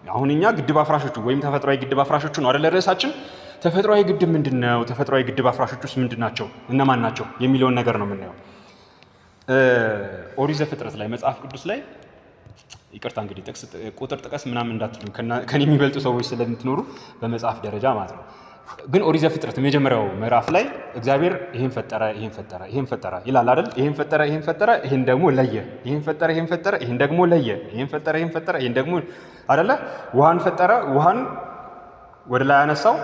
አሁን እኛ ግድብ አፍራሾቹ ወይም ተፈጥሯዊ ግድብ አፍራሾቹ ነው አይደል ርዕሳችን። ተፈጥሯዊ ግድብ ምንድነው? ተፈጥሯዊ ግድብ አፍራሾቹስ ምንድናቸው? እነማን ናቸው የሚለውን ነገር ነው የምናየው። ኦሪት ዘፍጥረት ላይ መጽሐፍ ቅዱስ ላይ ይቅርታ እንግዲህ ቁጥር ጥቀስ ምናምን እንዳትሉኝ ከኔ የሚበልጡ ሰዎች ስለምትኖሩ በመጽሐፍ ደረጃ ማለት ነው። ግን ኦሪት ዘፍጥረት የመጀመሪያው ምዕራፍ ላይ እግዚአብሔር ይሄን ፈጠረ ይሄን ፈጠረ ይላል አይደል? ይሄን ፈጠረ ይሄን ደግሞ ለየ፣ ይሄን ፈጠረ ይሄን ደግሞ ለየ፣ ይሄን ፈጠረ ይሄን ደግሞ አይደለ? ውሃን ፈጠረ፣ ውሃን ወደ ላይ ያነሳው፣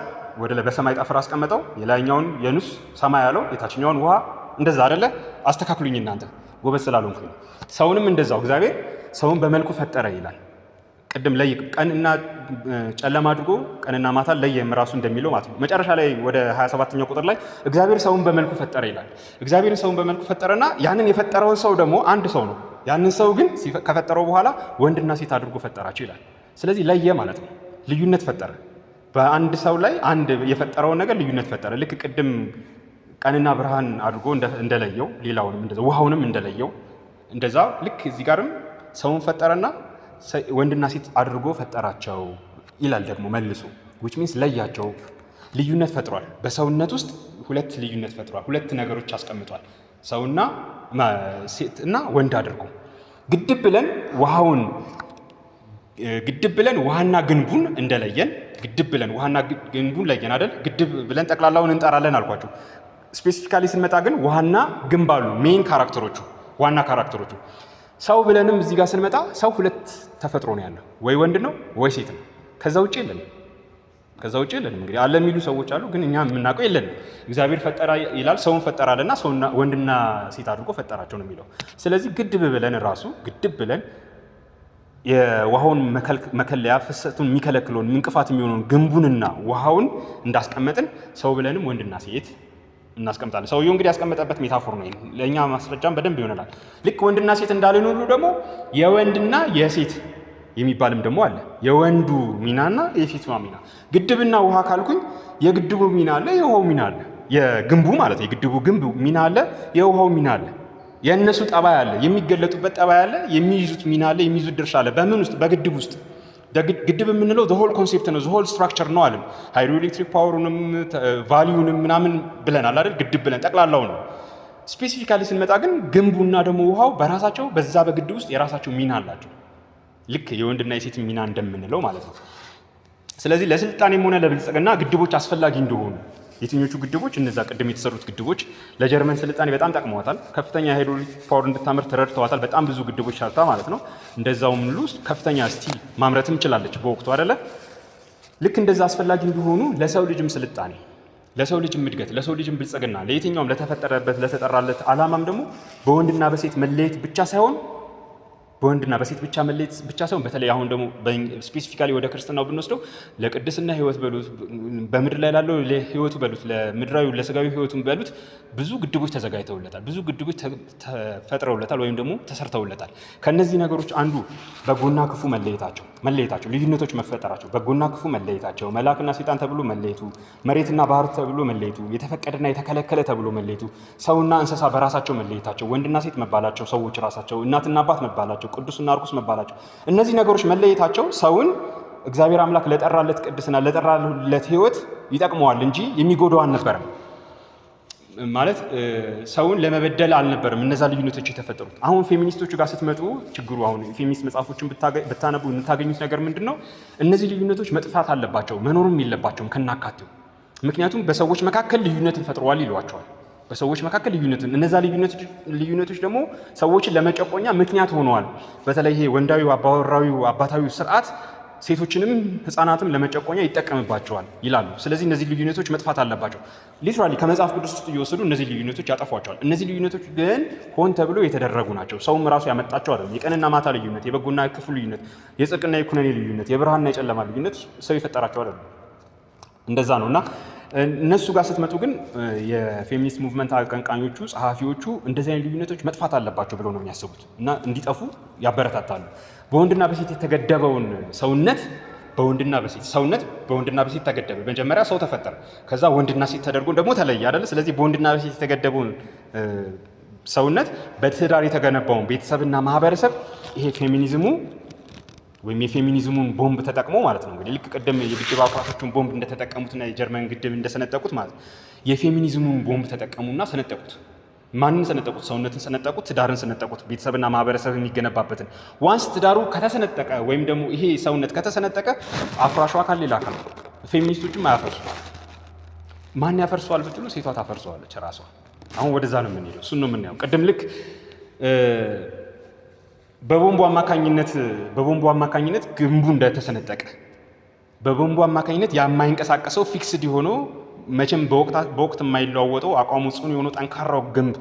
ወደ ላይ በሰማይ ጠፍር አስቀመጠው። የላይኛውን የኑስ ሰማይ ያለው የታችኛውን ውሃ እንደዛ አይደለ? አስተካክሉኝ እናንተ ጎበዝ ስላልሆንኩኝ። ሰውንም እንደዛው እግዚአብሔር ሰውን በመልኩ ፈጠረ ይላል። ቅድም ለይ ቀንና ጨለማ አድርጎ ቀንና ማታ ለየም ራሱ እንደሚለው ማለት ነው። መጨረሻ ላይ ወደ 27ኛው ቁጥር ላይ እግዚአብሔር ሰውን በመልኩ ፈጠረ ይላል። እግዚአብሔር ሰውን በመልኩ ፈጠረና ያንን የፈጠረውን ሰው ደግሞ አንድ ሰው ነው። ያንን ሰው ግን ከፈጠረው በኋላ ወንድና ሴት አድርጎ ፈጠራቸው ይላል። ስለዚህ ለየ ማለት ነው። ልዩነት ፈጠረ። በአንድ ሰው ላይ አንድ የፈጠረውን ነገር ልዩነት ፈጠረ። ልክ ቅድም ቀንና ብርሃን አድርጎ እንደለየው ሌላውንም እንደዛው ውሃውንም እንደለየው እንደዛ ልክ እዚህ ጋርም ሰውን ፈጠረና ወንድና ሴት አድርጎ ፈጠራቸው ይላል ደግሞ መልሶ which means ለያቸው። ልዩነት ፈጥሯል። በሰውነት ውስጥ ሁለት ልዩነት ፈጥሯል። ሁለት ነገሮች አስቀምጧል። ሰውና ሴትና ወንድ አድርጎ ግድብ ብለን ውሃና ግንቡን እንደለየን ግድብ ብለን ውሃና ግንቡን ለየን አይደል? ግድብ ብለን ጠቅላላውን እንጠራለን አልኳቸው። ስፔሲፊካሊ ስንመጣ ግን ውሃና ግንብ አሉ ሜን ካራክተሮቹ፣ ዋና ካራክተሮቹ። ሰው ብለንም እዚህ ጋር ስንመጣ ሰው ሁለት ተፈጥሮ ነው ያለው፣ ወይ ወንድ ነው ወይ ሴት ነው። ከዛ ውጭ የለንም። እንግዲህ አለ የሚሉ ሰዎች አሉ፣ ግን እኛ የምናውቀው የለንም። እግዚአብሔር ፈጠራ ይላል፣ ሰውን ፈጠራለና ሰውና ወንድና ሴት አድርጎ ፈጠራቸው ነው የሚለው። ስለዚህ ግድብ ብለን የውሃውን መከለያ ፍሰቱን የሚከለክለውን እንቅፋት የሚሆነውን ግንቡንና ውሃውን እንዳስቀመጥን ሰው ብለንም ወንድና ሴት እናስቀምጣለን። ሰውየው እንግዲህ ያስቀመጠበት ሜታፎር ነው። ለእኛ ማስረጃም በደንብ ይሆናል። ልክ ወንድና ሴት እንዳለን ሁሉ ደግሞ የወንድና የሴት የሚባልም ደግሞ አለ። የወንዱ ሚናና የሴቷ ሚና። ግድብና ውሃ ካልኩኝ የግድቡ ሚና አለ፣ የውሃው ሚና አለ። የግንቡ ማለት የግድቡ ግንቡ ሚና አለ፣ የውሃው ሚና አለ። የእነሱ ጠባይ አለ፣ የሚገለጡበት ጠባይ አለ፣ የሚይዙት ሚና አለ፣ የሚይዙት ድርሻ አለ። በምን ውስጥ? በግድብ ውስጥ። ግድብ የምንለው ዘ ሆል ኮንሴፕት ነው፣ ዘ ሆል ስትራክቸር ነው አለን። ሃይድሮኤሌክትሪክ ፓወሩንም ቫሊዩንም ምናምን ብለናል አይደል? ግድብ ብለን ጠቅላላው ነው። ስፔሲፊካሊ ስንመጣ ግን ግንቡና ደግሞ ውሃው በራሳቸው በዛ በግድብ ውስጥ የራሳቸው ሚና አላቸው። ልክ የወንድና የሴት ሚና እንደምንለው ማለት ነው። ስለዚህ ለስልጣኔም ሆነ ለብልጽግና ግድቦች አስፈላጊ እንደሆኑ የትኞቹ ግድቦች? እነዛ ቅድም የተሰሩት ግድቦች ለጀርመን ስልጣኔ በጣም ጠቅመዋታል። ከፍተኛ ሃይድሮኤሌክትሪክ ፓወር እንድታመርት ተረድተዋታል። በጣም ብዙ ግድቦች ሰርታ ማለት ነው። እንደዛውም ውስጥ ከፍተኛ ስቲል ማምረትም ችላለች በወቅቱ አይደለ? ልክ እንደዛ አስፈላጊ እንደሆኑ ለሰው ልጅም ስልጣኔ፣ ለሰው ልጅም እድገት፣ ለሰው ልጅም ብልጽግና፣ ለየትኛውም ለተፈጠረበት ለተጠራለት ዓላማም ደግሞ በወንድና በሴት መለየት ብቻ ሳይሆን በወንድና በሴት ብቻ መለየት ብቻ ሳይሆን በተለይ አሁን ደግሞ ስፔሲፊካሊ ወደ ክርስትናው ብንወስደው ለቅድስና ህይወት በሉት፣ በምድር ላይ ላለው ህይወቱ በሉት፣ ለምድራዊ ለስጋዊ ህይወቱ በሉት ብዙ ግድቦች ተዘጋጅተውለታል። ብዙ ግድቦች ተፈጥረውለታል ወይም ደግሞ ተሰርተውለታል። ከነዚህ ነገሮች አንዱ በጎና ክፉ መለየታቸው፣ ልዩነቶች መፈጠራቸው፣ በጎና ክፉ መለየታቸው፣ መልአክና ሰይጣን ተብሎ መለየቱ፣ መሬትና ባህር ተብሎ መለየቱ፣ የተፈቀደና የተከለከለ ተብሎ መለየቱ፣ ሰውና እንስሳ በራሳቸው መለየታቸው፣ ወንድና ሴት መባላቸው፣ ሰዎች ራሳቸው እናትና አባት መባላቸው፣ ቅዱስና ርኩስ መባላቸው፣ እነዚህ ነገሮች መለየታቸው ሰውን እግዚአብሔር አምላክ ለጠራለት ቅድስና ለጠራለት ህይወት ይጠቅመዋል እንጂ የሚጎዳው አልነበረም። ማለት ሰውን ለመበደል አልነበረም እነዛ ልዩነቶች የተፈጠሩት። አሁን ፌሚኒስቶቹ ጋር ስትመጡ ችግሩ አሁን ፌሚኒስት መጽሐፎችን ብታነቡ የምታገኙት ነገር ምንድን ነው? እነዚህ ልዩነቶች መጥፋት አለባቸው፣ መኖርም የለባቸውም ከናካቴው። ምክንያቱም በሰዎች መካከል ልዩነትን ፈጥረዋል ይሏቸዋል። በሰዎች መካከል እነዛ ልዩነቶች ደግሞ ሰዎችን ለመጨቆኛ ምክንያት ሆነዋል። በተለይ ይሄ ወንዳዊው አባወራዊው አባታዊው ስርዓት ሴቶችንም ህፃናትም ለመጨቆኛ ይጠቀምባቸዋል ይላሉ። ስለዚህ እነዚህ ልዩነቶች መጥፋት አለባቸው። ሊትራሊ ከመጽሐፍ ቅዱስ ውስጥ እየወሰዱ እነዚህ ልዩነቶች ያጠፏቸዋል። እነዚህ ልዩነቶች ግን ሆን ተብሎ የተደረጉ ናቸው። ሰውም ራሱ ያመጣቸው አይደለም። የቀንና ማታ ልዩነት፣ የበጎና ክፉ ልዩነት፣ የጽድቅና የኩነኔ ልዩነት፣ የብርሃንና የጨለማ ልዩነት ሰው የፈጠራቸው አይደለም። እንደዛ ነው እና እነሱ ጋር ስትመጡ ግን የፌሚኒስት ሙቭመንት አቀንቃኞቹ ጸሐፊዎቹ እንደዚህ አይነት ልዩነቶች መጥፋት አለባቸው ብለው ነው የሚያስቡት እና እንዲጠፉ ያበረታታሉ። በወንድና በሴት የተገደበውን ሰውነት በወንድና በሴት ተገደበ። መጀመሪያ ሰው ተፈጠረ፣ ከዛ ወንድና ሴት ተደርጎ ደግሞ ተለየ አይደል? ስለዚህ በወንድና በሴት የተገደበውን ሰውነት በትዳር የተገነባውን ቤተሰብና ማህበረሰብ ይሄ ፌሚኒዝሙ ወይም የፌሚኒዝሙን ቦምብ ተጠቅሞ ማለት ነው። እንግዲህ ልክ ቀደም የግድብ አፍራሾቹን ቦምብ እንደተጠቀሙትና የጀርመን ግድብ እንደሰነጠቁት ማለት ነው። የፌሚኒዝሙን ቦምብ ተጠቀሙና ሰነጠቁት። ማንን ሰነጠቁት? ሰውነትን ሰነጠቁት፣ ትዳርን ሰነጠቁት፣ ቤተሰብና ማህበረሰብ የሚገነባበትን። ዋንስ ትዳሩ ከተሰነጠቀ ወይም ደግሞ ይሄ ሰውነት ከተሰነጠቀ አፍራሹ አካል ሌላ አካል ነው። ፌሚኒስቶችም አያፈርሱ። ማን ያፈርሰዋል ብትሉ ሴቷ ታፈርሰዋለች ራሷ። አሁን ወደዛ ነው የምንሄደው። እሱን ነው የምናየው። ቅድም ልክ በቦምቡ አማካኝነት ግንቡ እንደተሰነጠቀ በቦምቡ አማካኝነት የማይንቀሳቀሰው ፊክስድ የሆነው መቼም በወቅት የማይለዋወጠው አቋሙ ጽኑ የሆነው ጠንካራው ግንብ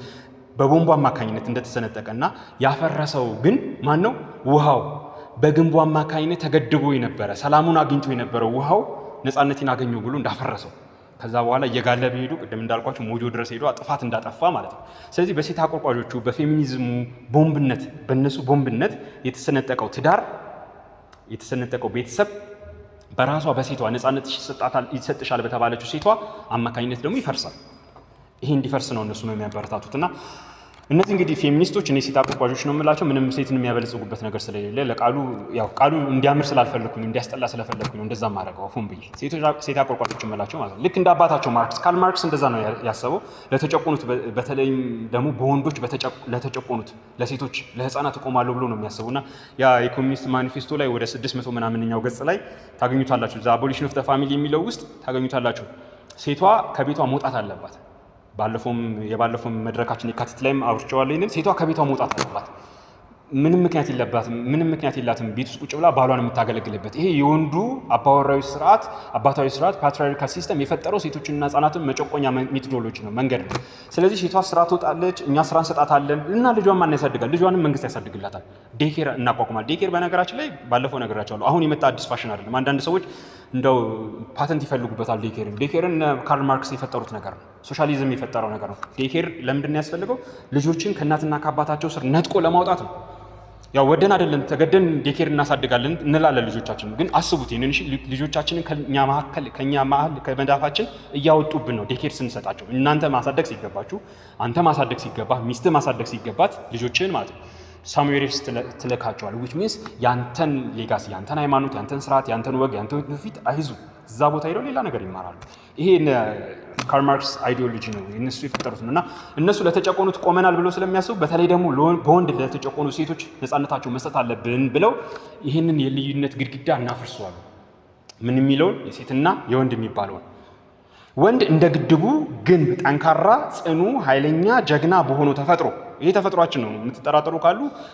በቦምቡ አማካኝነት እንደተሰነጠቀና ያፈረሰው ግን ማን ነው? ውሃው። በግንቡ አማካኝነት ተገድቦ የነበረ ሰላሙን አግኝቶ የነበረው ውሃው ነፃነትን አገኘው ብሎ እንዳፈረሰው ከዛ በኋላ እየጋለበ ሄዱ። ቅድም እንዳልኳቸው ሞጆ ድረስ ሄዶ ጥፋት እንዳጠፋ ማለት ነው። ስለዚህ በሴት አቆርቋዦቹ በፌሚኒዝሙ ቦምብነት በእነሱ ቦምብነት የተሰነጠቀው ትዳር የተሰነጠቀው ቤተሰብ በራሷ በሴቷ ነፃነት ይሰጥሻል በተባለችው ሴቷ አማካኝነት ደግሞ ይፈርሳል። ይሄ እንዲፈርስ ነው እነሱ ነው የሚያበረታቱትና እነዚህ እንግዲህ ፌሚኒስቶች እኔ ሴት አቆርቋዦች ነው የምላቸው ምንም ሴትን የሚያበለጽጉበት ነገር ስለሌለ ለቃሉ ቃሉ እንዲያምር ስላልፈለኩኝ እንዲያስጠላ ስለፈለኩኝ ነው እንደዛ ማድረገው ሆን ብዬ ሴት አቆርቋዦች የምላቸው ማለት ነው። ልክ እንደ አባታቸው ካርል ማርክስ እንደዛ ነው ያሰበው። ለተጨቆኑት በተለይም ደግሞ በወንዶች ለተጨቆኑት ለሴቶች ለህፃናት እቆማለሁ ብሎ ነው የሚያስቡና ያ የኮሚኒስት ማኒፌስቶ ላይ ወደ 600 ምናምንኛው ገጽ ላይ ታገኙታላችሁ። ዘ አቦሊሽን ኦፍ ዘ ፋሚሊ የሚለው ውስጥ ታገኙታላችሁ። ሴቷ ከቤቷ መውጣት አለባት። የባለፈውም መድረካችን የካቲት ላይም አውርቼዋለሁ። ይሄንን ሴቷ ከቤቷ መውጣት አለባት። ምንም ምክንያት የላትም ቤት ውስጥ ቁጭ ብላ ባሏን የምታገለግልበት። ይሄ የወንዱ አባታዊ ስርዓት ፓትሪያርካል ሲስተም የፈጠረው ሴቶችንና ህጻናትን መጨቆኛ ሜቶዶሎጂ ነው፣ መንገድ ነው። ስለዚህ ሴቷ ስራ ትወጣለች፣ እኛ ስራ እንሰጣታለን እና ልጇን ማን ያሳድጋል? ልጇንም መንግስት ያሳድግላታል። ዴኬር እናቋቁማል። ዴኬር በነገራችን ላይ ባለፈው ነገራቸዋለሁ አሁን የመጣ አዲስ ፋሽን አይደለም። አንዳንድ ሰዎች እንደው ፓተንት ይፈልጉበታል። ዴኬርን ካርል ማርክስ የፈጠሩት ነገር ነው። ሶሻሊዝም የፈጠረው ነገር ነው። ዴኬር ለምንድን ነው ያስፈልገው? ልጆችን ከእናትና ከአባታቸው ስር ነጥቆ ለማውጣት ነው። ያው ወደን አይደለም ተገደን ዴኬር እናሳድጋለን እንላለን። ልጆቻችን ግን አስቡት፣ ይሄንን ልጆቻችንን ከኛ መሀል ከመዳፋችን እያወጡብን ነው ዴኬር ስንሰጣቸው። እናንተ ማሳደግ ሲገባችሁ፣ አንተ ማሳደግ ሲገባ፣ ሚስት ማሳደግ ሲገባት ልጆችን ማለት ነው ሳሙኤል ትልካቸዋል። which means ያንተን ሌጋሲ፣ ያንተን ሃይማኖት፣ ያንተን ስርዓት፣ ያንተን ወግ፣ ያንተን ትውፊት አይዙ እዛ ቦታ ሄደው ሌላ ነገር ይማራሉ። ይሄ ካርል ማርክስ አይዲዮሎጂ ነው እነሱ የፈጠሩት እና እነሱ ለተጨቆኑት ቆመናል ብለው ስለሚያስቡ በተለይ ደግሞ በወንድ ለተጨቆኑ ሴቶች ነፃነታቸው መስጠት አለብን ብለው ይህንን የልዩነት ግድግዳ እናፈርሰዋል። ምን የሚለውን የሴትና የወንድ የሚባለውን ወንድ እንደ ግድቡ ግንብ ጠንካራ፣ ጽኑ፣ ኃይለኛ፣ ጀግና በሆነው ተፈጥሮ ይሄ ተፈጥሯችን ነው። የምትጠራጠሩ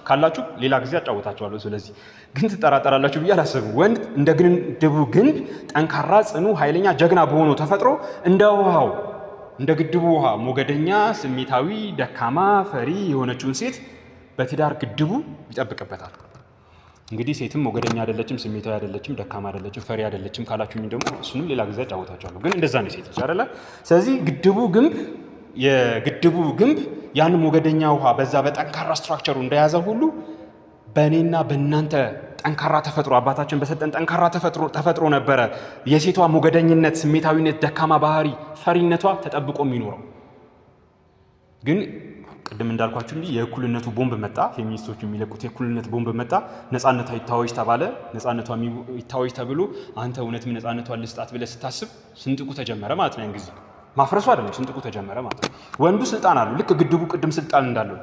ካላችሁ ሌላ ጊዜ አጫወታችኋለሁ። ስለዚህ ግን ትጠራጠራላችሁ ብዬ አላስብም። ወንድ እንደ ግድቡ ግንብ ጠንካራ፣ ጽኑ፣ ኃይለኛ፣ ጀግና በሆነው ተፈጥሮ እንደ ውሃው እንደ ግድቡ ውሃ ሞገደኛ፣ ስሜታዊ፣ ደካማ፣ ፈሪ የሆነችውን ሴት በትዳር ግድቡ ይጠብቅበታል። እንግዲህ ሴትም ሞገደኛ አይደለችም፣ ስሜታዊ አይደለችም፣ ደካማ አይደለችም፣ ፈሪ አይደለችም ካላችሁኝ ደግሞ እሱንም ሌላ ጊዜ አጫወታችኋለሁ። ግን እንደዛ ነው ሴት ልጅ አይደለ? ስለዚህ የግድቡ ግንብ ያን ሞገደኛ ውሃ በዛ በጠንካራ ስትራክቸሩ እንደያዘ ሁሉ በእኔና በእናንተ ጠንካራ ተፈጥሮ አባታችን በሰጠን ጠንካራ ተፈጥሮ ነበረ የሴቷ ሞገደኝነት፣ ስሜታዊነት፣ ደካማ ባህሪ፣ ፈሪነቷ ተጠብቆ የሚኖረው። ግን ቅድም እንዳልኳችሁ የእኩልነቱ ቦምብ መጣ። ፌሚኒስቶች የሚለቁት የእኩልነት ቦምብ መጣ። ነፃነቷ ይታወጅ ተባለ። ነፃነቷ ይታወጅ ተብሎ አንተ እውነትም ነፃነቷን ልስጣት ብለህ ስታስብ ስንጥቁ ተጀመረ ማለት ነው። ያን ጊዜ ማፍረሱ አይደለም ስንጥቁ ተጀመረ ማለት ነው። ወንዱ ስልጣን አለው። ልክ ግድቡ ቅድም ስልጣን እንዳለው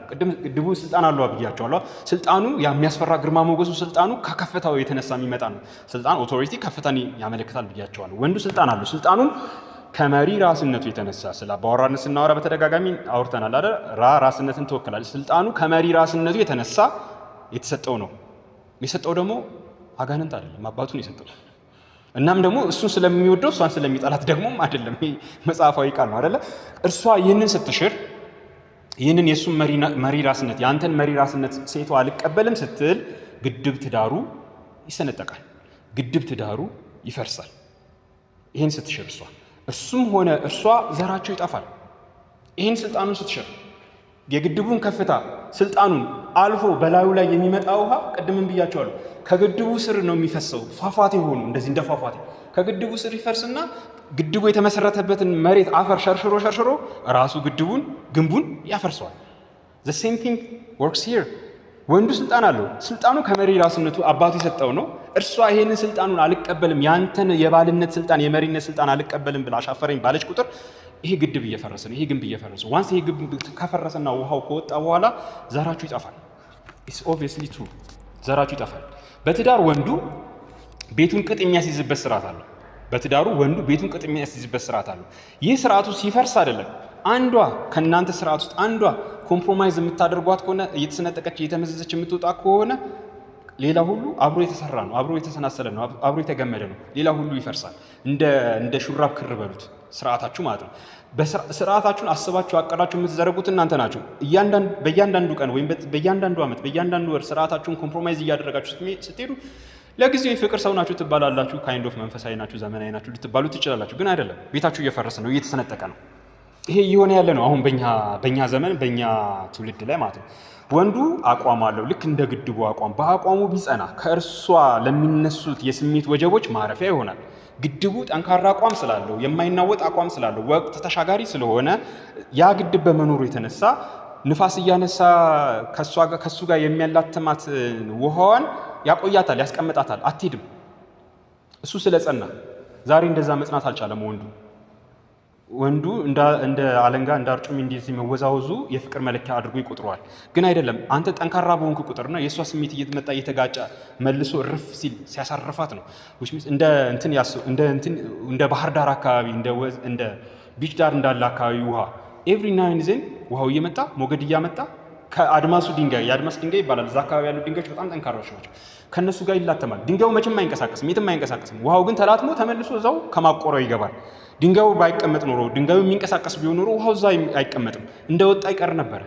ግድቡ ስልጣን አለው ብያቸዋለሁ። ስልጣኑ የሚያስፈራ ግርማ ሞገሱ ስልጣኑ ከከፍታው የተነሳ የሚመጣ ነው። ስልጣን ኦቶሪቲ ከፍታን ያመለክታል ብያቸዋለሁ። ወንዱ ስልጣን አለው። ስልጣኑም ከመሪ ራስነቱ የተነሳ ስለ አባወራነት ስናወራ በተደጋጋሚ አውርተናል አይደል? ራስነትን ትወክላለች። ስልጣኑ ከመሪ ራስነቱ የተነሳ የተሰጠው ነው። የሰጠው ደግሞ አጋንንት አይደለም፣ አባቱን የሰጠው። እናም ደግሞ እሱን ስለሚወደው እሷን ስለሚጠላት ደግሞም አይደለም። ይሄ መጽሐፋዊ ቃል ነው አይደለ? እርሷ ይህንን ስትሽር ይህንን የእሱን መሪ ራስነት የአንተን መሪ ራስነት ሴቷ አልቀበልም ስትል ግድብ ትዳሩ ይሰነጠቃል። ግድብ ትዳሩ ይፈርሳል። ይህን ስትሽር እሱም ሆነ እርሷ ዘራቸው ይጠፋል። ይህን ስልጣኑን ስትሽር የግድቡን ከፍታ ስልጣኑን አልፎ በላዩ ላይ የሚመጣ ውሃ ቅድምን ብያቸዋለሁ፣ ከግድቡ ስር ነው የሚፈሰው። ፏፏቴ ሆኑ እንደዚህ እንደ ፏፏቴ ከግድቡ ስር ይፈርስና ግድቡ የተመሰረተበትን መሬት አፈር ሸርሽሮ ራሱ ግንቡን ያፈርሰዋል። the same thing works here ወንዱ ስልጣን አለው። ስልጣኑ ከመሪ ራስነቱ አባቱ የሰጠው ነው። እርሷ ይሄንን ስልጣኑን አልቀበልም፣ ያንተን የባልነት ስልጣን የመሪነት ስልጣን አልቀበልም ብላ አሻፈረኝ ባለች ቁጥር ይሄ ግድብ እየፈረሰ ነው። ይሄ ግንብ እየፈረሰ ዋንስ ይሄ ግንብ ከፈረሰና ውሃው ከወጣ በኋላ ዘራችሁ ይጠፋል። ኢትስ ኦብቪየስሊ ትሩ፣ ዘራችሁ ይጠፋል። በትዳር ወንዱ ቤቱን ቅጥ የሚያስይዝበት ስርዓት አለው። በትዳሩ ወንዱ ቤቱን ቅጥ የሚያስይዝበት ስርዓት አለው። ይህ ስርዓቱ ሲፈርስ አይደለም አንዷ ከእናንተ ስርዓት ውስጥ አንዷ ኮምፕሮማይዝ የምታደርጓት ከሆነ እየተሰነጠቀች እየተመዘዘች የምትወጣ ከሆነ ሌላ ሁሉ አብሮ የተሰራ ነው፣ አብሮ የተሰናሰለ ነው፣ አብሮ የተገመደ ነው። ሌላ ሁሉ ይፈርሳል። እንደ ሹራብ ክር በሉት ስርዓታችሁ ማለት ነው። ስርዓታችሁን አስባችሁ አቀዳችሁ የምትዘረጉት እናንተ ናችሁ። በእያንዳንዱ ቀን ወይም በእያንዳንዱ ዓመት በእያንዳንዱ ወር ስርዓታችሁን ኮምፕሮማይዝ እያደረጋችሁ ስትሄዱ ለጊዜው የፍቅር ሰው ናችሁ ትባላላችሁ። ካይንድ ኦፍ መንፈሳዊ ናችሁ፣ ዘመናዊ ናችሁ ልትባሉ ትችላላችሁ። ግን አይደለም። ቤታችሁ እየፈረሰ ነው፣ እየተሰነጠቀ ነው። ይሄ እየሆነ ያለ ነው አሁን በእኛ ዘመን በእኛ ትውልድ ላይ ማለት ነው። ወንዱ አቋም አለው፣ ልክ እንደ ግድቡ አቋም። በአቋሙ ቢጸና ከእርሷ ለሚነሱት የስሜት ወጀቦች ማረፊያ ይሆናል። ግድቡ ጠንካራ አቋም ስላለው፣ የማይናወጥ አቋም ስላለው፣ ወቅት ተሻጋሪ ስለሆነ ያ ግድብ በመኖሩ የተነሳ ንፋስ እያነሳ ከሱ ጋር የሚያላትማት ውሃዋን ያቆያታል፣ ያስቀምጣታል፣ አትሄድም። እሱ ስለጸና ዛሬ እንደዛ መጽናት አልቻለም ወንዱ እንደ አለንጋ እንደ አርጩሜ እንደዚህ መወዛወዙ የፍቅር መለኪያ አድርጎ ይቆጥረዋል። ግን አይደለም። አንተ ጠንካራ በሆንክ ቁጥርና የእሷ ስሜት እየተመጣ እየተጋጨ መልሶ እርፍ ሲል ሲያሳርፋት ነው። እንደ ባህር ዳር አካባቢ እንደ ቢች ዳር እንዳለ አካባቢ ውሃ ኤቭሪ ናይን ዜን ውሃው እየመጣ ሞገድ እያመጣ ከአድማሱ ድንጋይ የአድማስ ድንጋይ ይባላል። እዛ አካባቢ ያሉ ድንጋዮች በጣም ጠንካራዎች ናቸው። ከነሱ ጋር ይላተማል። ድንጋዩ መቼም አይንቀሳቀስም፣ የትም አይንቀሳቀስም። ውሃው ግን ተላትሞ ተመልሶ እዛው ከማቆሪያው ይገባል። ድንጋዩ ባይቀመጥ ኖሮ ድንጋዩ የሚንቀሳቀስ ቢሆን ኖሮ ውሃው እዛ አይቀመጥም፣ እንደወጣ ይቀር ነበረ።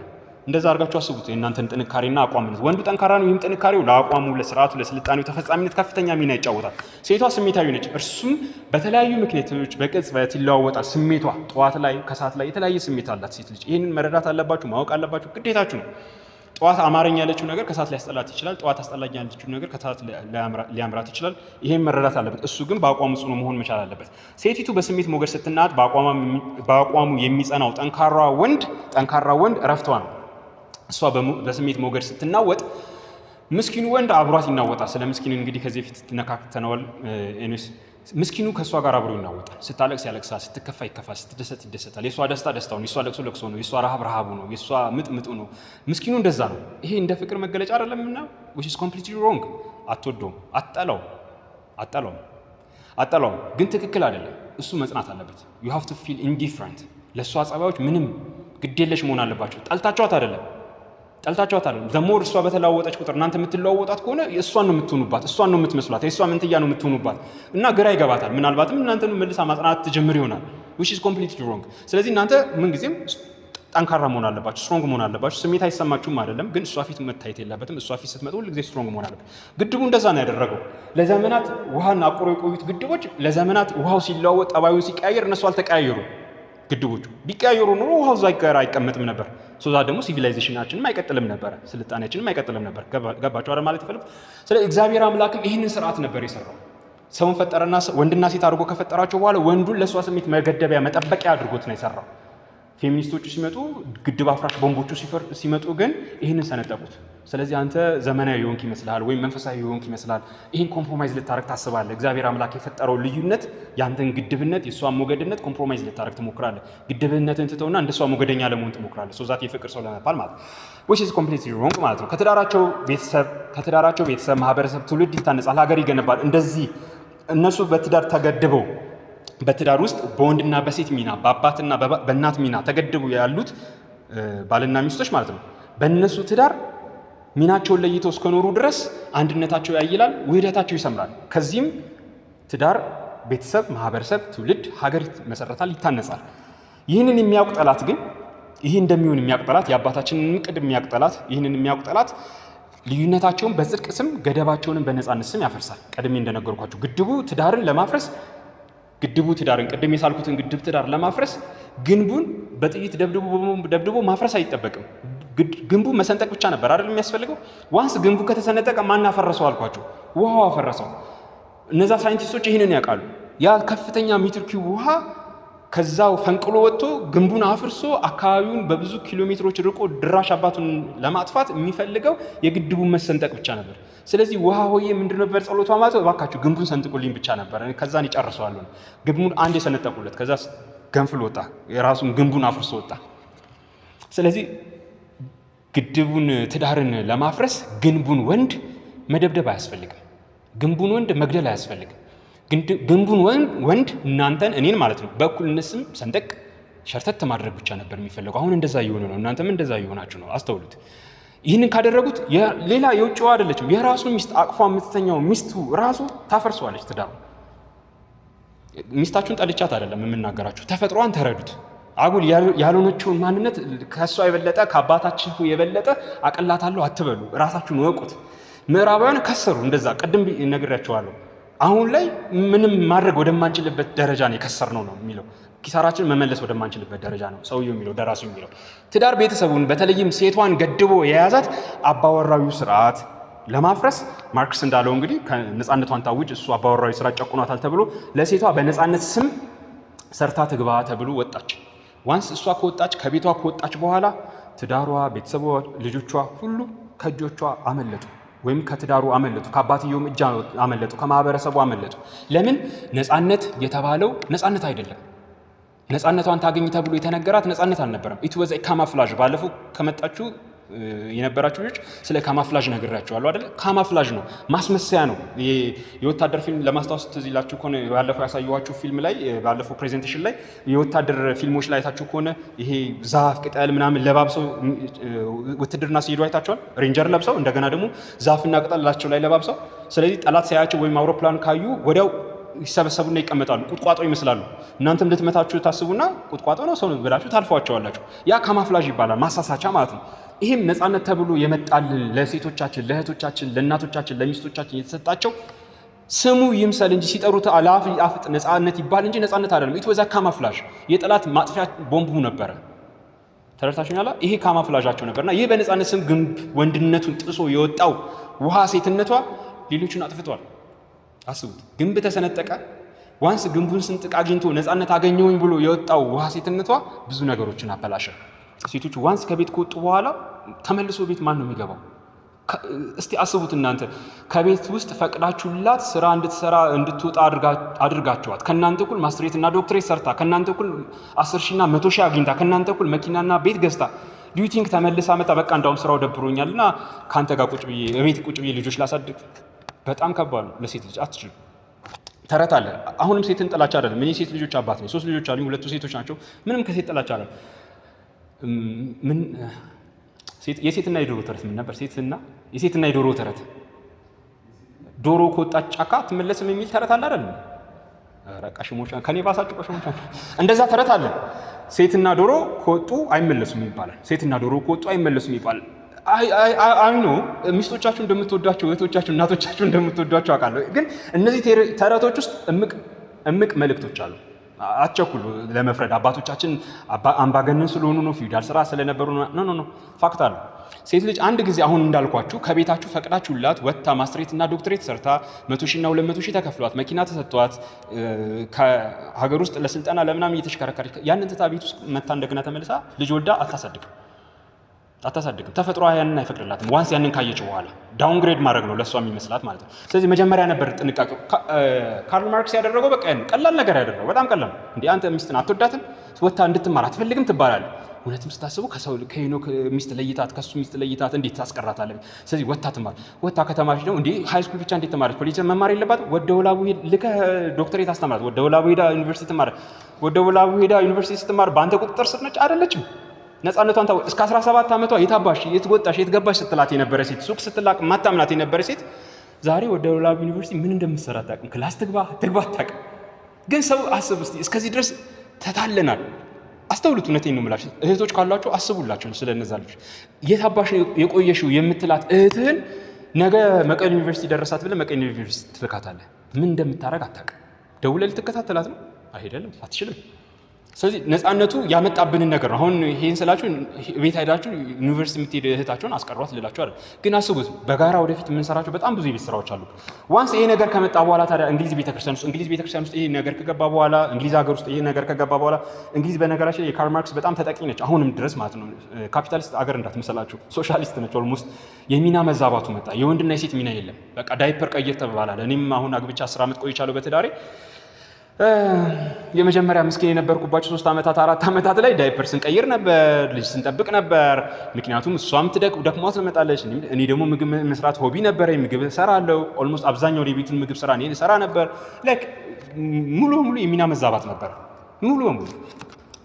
እንደዛ አድርጋችሁ አስቡት የእናንተን ጥንካሬና አቋምነት። ወንዱ ጠንካራ ነው። ይህም ጥንካሬው ለአቋሙ፣ ለስርዓቱ፣ ለስልጣኔው ተፈጻሚነት ከፍተኛ ሚና ይጫወታል። ሴቷ ስሜታዊ ነች። እርሱም በተለያዩ ምክንያቶች በቅጽበት ይለዋወጣል። ስሜቷ ጠዋት ላይ ከሰዓት ላይ የተለያየ ስሜት አላት ሴት ልጅ። ይህንን መረዳት አለባችሁ፣ ማወቅ አለባችሁ፣ ግዴታችሁ ነው። ጠዋት አማረኝ ያለችው ነገር ከሰዓት ሊያስጠላት ይችላል። ጠዋት አስጠላኝ ያለችው ነገር ከሰዓት ሊያምራት ይችላል። ይሄን መረዳት አለበት። እሱ ግን በአቋሙ ጽኑ መሆን መቻል አለበት። ሴቲቱ በስሜት ሞገድ ስትናጥ በአቋሙ የሚጸናው ጠንካራ ወንድ እረፍቷ ነው። እሷ በስሜት ሞገድ ስትናወጥ ምስኪኑ ወንድ አብሯት ይናወጣል። ስለ ምስኪን እንግዲህ ከዚህ በፊት ተነካክተነዋል። ምስኪኑ ከእሷ ጋር አብሮ ይናወጣል። ስታለቅስ ያለቅሳል፣ ስትከፋ ይከፋል፣ ስትደሰት ይደሰታል። የእሷ ደስታ ደስታው ነው፣ የእሷ ለቅሶ ለቅሶ ነው፣ የእሷ ረሃብ ረሃቡ ነው፣ የእሷ ምጥ ምጡ ነው። ምስኪኑ እንደዛ ነው። ይሄ እንደ ፍቅር መገለጫ አይደለም እና which is completely wrong። አትወደውም፣ አጠላውም፣ ግን ትክክል አይደለም። እሱ መጽናት አለበት። you have to feel indifferent። ለእሷ ጸባዮች ምንም ግዴለሽ መሆን አለባቸው። ጠልታችኋት አይደለም። ዘሞር እሷ በተለዋወጠች ቁጥር እናንተ የምትለዋወጣት ከሆነ እሷን ነው የምትሆኑባት፣ እሷን ነው የምትመስሏት፣ የእሷ ምንትያ ነው የምትሆኑባት እና ግራ ይገባታል። ምናልባትም እናንተን መልሳ ማጽናት ትጀምር ይሆናል which is completely wrong። ስለዚህ እናንተ ምንጊዜም ጠንካራ መሆን አለባችሁ፣ ስትሮንግ መሆን አለባችሁ። ስሜት አይሰማችሁም አይደለም፣ ግን እሷ ፊት መታየት የለበትም። እሷ ፊት ስትመጡ ሁልጊዜ ስትሮንግ መሆን አለበት። ግድቡ እንደዛ ነው ያደረገው። ለዘመናት ውሃን አቁሮ የቆዩት ግድቦች ለዘመናት ውሃው ሲለዋወጥ ጠባዩ ሲቀያየር እነሱ አልተቀያየሩ። ግድቦቹ ቢቀያየሩ ኑሮ ውሃው እዛ አይቀመጥም ነበር። ሶዛ ደግሞ ሲቪላይዜሽናችንም አይቀጥልም ነበር፣ ስልጣኔያችንም አይቀጥልም ነበር። ገባችሁ አይደል ማለት ይፈልግ። ስለዚህ እግዚአብሔር አምላክም ይህንን ስርዓት ነበር የሰራው። ሰውን ፈጠረና ወንድና ሴት አድርጎ ከፈጠራቸው በኋላ ወንዱን ለእሷ ስሜት መገደቢያ መጠበቂያ አድርጎት ነው የሰራው። ፌሚኒስቶቹ ሲመጡ፣ ግድብ አፍራሽ ቦምቦቹ ሲመጡ ግን ይህንን ሰነጠቁት። ስለዚህ አንተ ዘመናዊ የሆንክ ይመስልሃል ወይም መንፈሳዊ የሆንክ ይመስልሃል። ይህን ኮምፕሮማይዝ ልታረግ ታስባለህ። እግዚአብሔር አምላክ የፈጠረው ልዩነት ያንተን ግድብነት የእሷን ሞገድነት ኮምፕሮማይዝ ልታረግ ትሞክራለህ። ግድብነትን ትተውና እንደ እሷ ሞገደኛ ለመሆን ትሞክራለህ። ሶዛት የፍቅር ሰው ለመባል ማለት which is completely wrong ማለት ነው። ከትዳራቸው ቤተሰብ፣ ማህበረሰብ፣ ትውልድ ይታነጻል፣ ሀገር ይገነባል። እንደዚህ እነሱ በትዳር ተገድበው በትዳር ውስጥ በወንድና በሴት ሚና በአባትና በእናት ሚና ተገድበው ያሉት ባልና ሚስቶች ማለት ነው። በእነሱ ትዳር ሚናቸውን ለይተው እስከኖሩ ድረስ አንድነታቸው ያይላል፣ ውህደታቸው ይሰምራል። ከዚህም ትዳር፣ ቤተሰብ፣ ማህበረሰብ፣ ትውልድ፣ ሀገር መሰረታል፣ ይታነጻል። ይህንን የሚያውቅ ጠላት ግን ይህ እንደሚሆን የሚያውቅ ጠላት የአባታችንን ዕቅድ የሚያውቅ ጠላት ይህንን የሚያውቅ ጠላት ልዩነታቸውን በጽድቅ ስም ገደባቸውንም በነፃነት ስም ያፈርሳል። ቀድሜ እንደነገርኳቸው ቅድም የሳልኩትን ግድብ ትዳር ለማፍረስ ግንቡን በጥይት ደብድቦ ማፍረስ አይጠበቅም። ግንቡ መሰንጠቅ ብቻ ነበር አይደል የሚያስፈልገው። ዋንስ ግንቡ ከተሰነጠቀ ማን አፈረሰው አልኳቸው? ውሃው አፈረሰው። እነዛ ሳይንቲስቶች ይህንን ያውቃሉ። ያ ከፍተኛ ሜትር ኪዩብ ውሃ ከዛው ፈንቅሎ ወጥቶ ግንቡን አፍርሶ አካባቢውን በብዙ ኪሎ ሜትሮች ርቆ ድራሽ አባቱን ለማጥፋት የሚፈልገው የግድቡን መሰንጠቅ ብቻ ነበር። ስለዚህ ውሃ ሆዬ ምንድን ነበር ጸሎቷ ማለት እባካችሁ ግንቡን ሰንጥቁልኝ ብቻ ነበር። ከዛን ይጨርሰዋል። ግንቡን አንድ የሰነጠቁለት ከዛ ገንፍል ወጣ፣ የራሱን ግንቡን አፍርሶ ወጣ። ስለዚህ ግድቡን ትዳርን ለማፍረስ ግንቡን ወንድ መደብደብ አያስፈልግም። ግንቡን ወንድ መግደል አያስፈልግም። ግንቡን ወንድ እናንተን እኔን ማለት ነው በእኩልነት ስም ሰንጠቅ ሸርተት ማድረግ ብቻ ነበር የሚፈለገው። አሁን እንደዛ እየሆነ ነው። እናንተም እንደዛ እየሆናችሁ ነው። አስተውሉት። ይህንን ካደረጉት ሌላ የውጭዋ አይደለችም፣ የራሱ ሚስት አቅፏ የምትተኛው ሚስቱ ራሱ ታፈርሰዋለች ትዳሩ። ሚስታችሁን ጠልቻት አይደለም የምናገራችሁ፣ ተፈጥሯን ተረዱት። አጉል ያልሆነችውን ማንነት ከእሷ የበለጠ ከአባታችሁ የበለጠ አቅላታለሁ አትበሉ። ራሳችሁን ወቁት። ምዕራባውያን ከሰሩ እንደዛ ቅድም ነግሬያቸዋለሁ። አሁን ላይ ምንም ማድረግ ወደማንችልበት ደረጃ ነው የከሰርነው ነው የሚለው። ኪሳራችን መመለስ ወደማንችልበት ደረጃ ነው ሰውየው የሚለው ደራሲው የሚለው። ትዳር ቤተሰቡን በተለይም ሴቷን ገድቦ የያዛት አባወራዊው ስርዓት ለማፍረስ ማርክስ እንዳለው እንግዲህ ከነፃነቷን ታውጅ እሱ አባወራዊ ስርዓት ጨቁኗታል ተብሎ ለሴቷ በነፃነት ስም ሰርታ ትግባ ተብሎ ወጣች። ዋንስ እሷ ከወጣች ከቤቷ ከወጣች በኋላ ትዳሯ፣ ቤተሰቧ፣ ልጆቿ ሁሉ ከእጆቿ አመለጡ ወይም ከትዳሩ አመለጡ፣ ከአባትየውም እጅ አመለጡ፣ ከማህበረሰቡ አመለጡ። ለምን? ነፃነት የተባለው ነፃነት አይደለም። ነፃነቷን ታገኝ ተብሎ የተነገራት ነፃነት አልነበረም። ኢት ዋዝ ካማፍላዥ። ባለፈው ከመጣችሁ የነበራችሁ ልጆች ስለ ካማፍላዥ ነግራችኋለሁ አይደል? ካማፍላዥ ነው፣ ማስመሰያ ነው። የወታደር ፊልም ለማስታወስ ትዝ ይላችሁ ከሆነ ባለፈው ያሳየኋችሁ ፊልም ላይ ባለፈው ፕሬዘንቴሽን ላይ የወታደር ፊልሞች ላይ አይታችሁ ከሆነ ይሄ ዛፍ ቅጠል ምናምን ለባብሰው ውትድርና ሲሄዱ አይታችኋል። ሬንጀር ለብሰው እንደገና ደግሞ ዛፍና ቅጠላቸው ላይ ለባብሰው። ስለዚህ ጠላት ሳያቸው ወይም አውሮፕላን ካዩ ወዲያው ይሰበሰቡና ይቀመጣሉ። ቁጥቋጦ ይመስላሉ። እናንተም ልትመታችሁ ታስቡና ቁጥቋጦ ነው ሰው ብላችሁ ታልፏቸዋላችሁ። ያ ካማፍላዥ ይባላል፣ ማሳሳቻ ማለት ነው። ይህም ነፃነት ተብሎ የመጣልን ለሴቶቻችን፣ ለእህቶቻችን፣ ለእናቶቻችን፣ ለሚስቶቻችን የተሰጣቸው ስሙ ይምሰል እንጂ ሲጠሩት አላፊ አፍጥ ነፃነት ይባል እንጂ ነፃነት አይደለም። ኢት ዋዝ ካማፍላዥ፣ የጠላት ማጥፊያ ቦምቡ ነበረ። ተረድታችኋል? ይሄ ካማፍላዣቸው ነበርና ይህ በነፃነት ስም ግንብ ወንድነቱን ጥሶ የወጣው ውሃ ሴትነቷ ሌሎቹን አጥፍቷል። አስቡት፣ ግንብ ተሰነጠቀ። ዋንስ ግንቡን ስንጥቅ አግኝቶ ነፃነት አገኘውኝ ብሎ የወጣው ውሃ ሴትነቷ ብዙ ነገሮችን አበላሸ። ሴቶቹ ዋንስ ከቤት ከወጡ በኋላ ተመልሶ ቤት ማን ነው የሚገባው? እስቲ አስቡት እናንተ ከቤት ውስጥ ፈቅዳችሁላት ስራ እንድትሰራ እንድትወጣ አድርጋችኋት ከእናንተ እኩል ማስትሬትና ዶክትሬት ሰርታ ከእናንተ እኩል 10,000ና 100,000 አግኝታ ከእናንተ እኩል መኪናና ቤት ገዝታ ዲዩቲንግ ተመልሳ መጣ። በቃ እንዳውም ስራው ደብሮኛልና ከአንተ ጋር ቁጭ ብዬ እቤት ቁጭ ብዬ ልጆች ላሳድግ። በጣም ከባድ ነው ለሴት ልጅ። አትችልም። ተረት አለ። አሁንም ሴትን ጥላቻ አይደለም። እኔ ሴት ልጆች አባት ነኝ። 3 ልጆች አሉኝ። 2 ሴቶች ናቸው። ምንም ከሴት ጥላቻ አይደለም። የሴትና የዶሮ ተረት ምን ነበር? የሴትና የዶሮ ተረት። ዶሮ ከወጣች ጫካ አትመለስም የሚል ተረት አለ አይደል? ቀሽሞች ከኔ ባሳችሁ ቀሽሞች። እንደዛ ተረት አለ። ሴትና ዶሮ ከወጡ አይመለሱም ይባላል። ሴትና ዶሮ ከወጡ አይመለሱም ይባላል። አይኖ ሚስቶቻችሁ እንደምትወዷቸው፣ እህቶቻችሁ፣ እናቶቻችሁ እንደምትወዷቸው አውቃለሁ። ግን እነዚህ ተረቶች ውስጥ እምቅ መልእክቶች አሉ። አትቸኩሉ ለመፍረድ። አባቶቻችን አምባገነን ስለሆኑ ነው፣ ፊውዳል ስራ ስለነበሩ ነው። ፋክት አለ። ሴት ልጅ አንድ ጊዜ አሁን እንዳልኳችሁ ከቤታችሁ ፈቅዳችሁላት ወጥታ ማስትሬትና ዶክትሬት ሰርታ 100,000ና 200,000 ተከፍሏት መኪና ተሰጥቷት ከሀገር ውስጥ ለስልጠና ለምናምን እየተሽከረከረች ያንን ትታ ቤት ውስጥ መታ እንደገና ተመልሳ ልጅ ወልዳ አታሳድግም። ተፈጥሮ ያንን አይፈቅድላትም። ዋንስ ያንን ካየች በኋላ ዳውንግሬድ ማድረግ ነው ለእሷ የሚመስላት ማለት ነው። ስለዚህ መጀመሪያ ነበር ጥንቃቄ። ካርል ማርክስ ያደረገው በቃ ቀላል ነገር ያደረገው በጣም ቀላል ነው። እንዲህ አንተ ሚስትን አትወዳትም? ወጥታ እንድትማር አትፈልግም ትባላለህ። እውነትም ስታስቡ ከሄኖክ ሚስት ለይታት ከሱ ሚስት ለይታት እንዴት ታስቀራታለህ? ስለዚህ ወጥታ ትማር። ወጥታ ከተማረች ደግሞ እንዴ ሃይ ስኩል ብቻ እንዴት ተማረች? ኮሌጅ መማር የለባትም? ወደ ወላቡ ልከህ ዶክተሬት አስተምራት። ወደ ወላቡ ሄዳ ዩኒቨርሲቲ ትማር። ወደ ወላቡ ሄዳ ዩኒቨርሲቲ ስትማር በአንተ ቁጥጥር ስር ነች አይደለችም? ነፃነቷን ታው እስከ 17 ዓመቷ የታባሽ የትወጣሽ የትገባሽ ስትላት የነበረ ሴት ሱቅ ስትላቅ ማታምናት የነበረ ሴት ዛሬ ወደ ወላቡ ዩኒቨርሲቲ ምን እንደምትሰራ አታውቅም። ክላስ ትግባ አታውቅም። ግን ሰው አስብ እስቲ እስከዚህ ድረስ ተታለናል። አስተውሉት። እውነቴን ነው የምላችሁ። እህቶች ካሏችሁ አስቡላችሁ ስለነዛ ልጆች። የታባሽ የቆየሽው የምትላት እህትህን ነገ መቀሌ ዩኒቨርሲቲ ደረሳት ብለህ መቀሌ ዩኒቨርሲቲ ትልካታለህ። ምን እንደምታረግ አታውቅም። ደውለህ ልትከታተላት ነው አይደለም? አትችልም። ስለዚህ ነፃነቱ ያመጣብንን ነገር ነው። አሁን ይሄን ስላችሁ ቤት ሄዳችሁ ዩኒቨርሲቲ የምትሄድ እህታችሁን አስቀሯት ልላችሁ አይደል። ግን አስቡት በጋራ ወደፊት የምንሰራቸው በጣም ብዙ የቤት ስራዎች አሉ። ዋንስ ይሄ ነገር ከመጣ በኋላ ታዲያ እንግሊዝ ቤተክርስቲያን ውስጥ ይሄ ነገር ከገባ በኋላ እንግሊዝ ሀገር ውስጥ ይሄ ነገር ከገባ በኋላ እንግሊዝ በነገራችን ላይ የካርል ማርክስ በጣም ተጠቂ ነች አሁንም ድረስ ማለት ነው። ካፒታሊስት ሀገር እንዳትመሰላችሁ ሶሻሊስት ነች። ኦልሞስት የሚና መዛባቱ መጣ። የወንድና የሴት ሚና የለም። በቃ ዳይፐር ቀይር ተባባላል። እኔም አሁን አግብቻ 10 ዓመት ቆይቻለሁ በትዳሬ። የመጀመሪያ ምስኪን የነበርኩባቸው 3 ዓመታት 4 ዓመታት ላይ ዳይፐር ስንቀይር ነበር፣ ልጅ ስንጠብቅ ነበር። ምክንያቱም እሷም ደክሟት ትመጣለች፣ እኔ ደግሞ ምግብ መስራት ሆቢ ነበር፣ ምግብ እሰራለሁ። ኦልሞስት አብዛኛው የቤቱን ምግብ ስራ እኔ እሰራ ነበር። ላይክ ሙሉ በሙሉ የሚና መዛባት ነበር ሙሉ በሙሉ።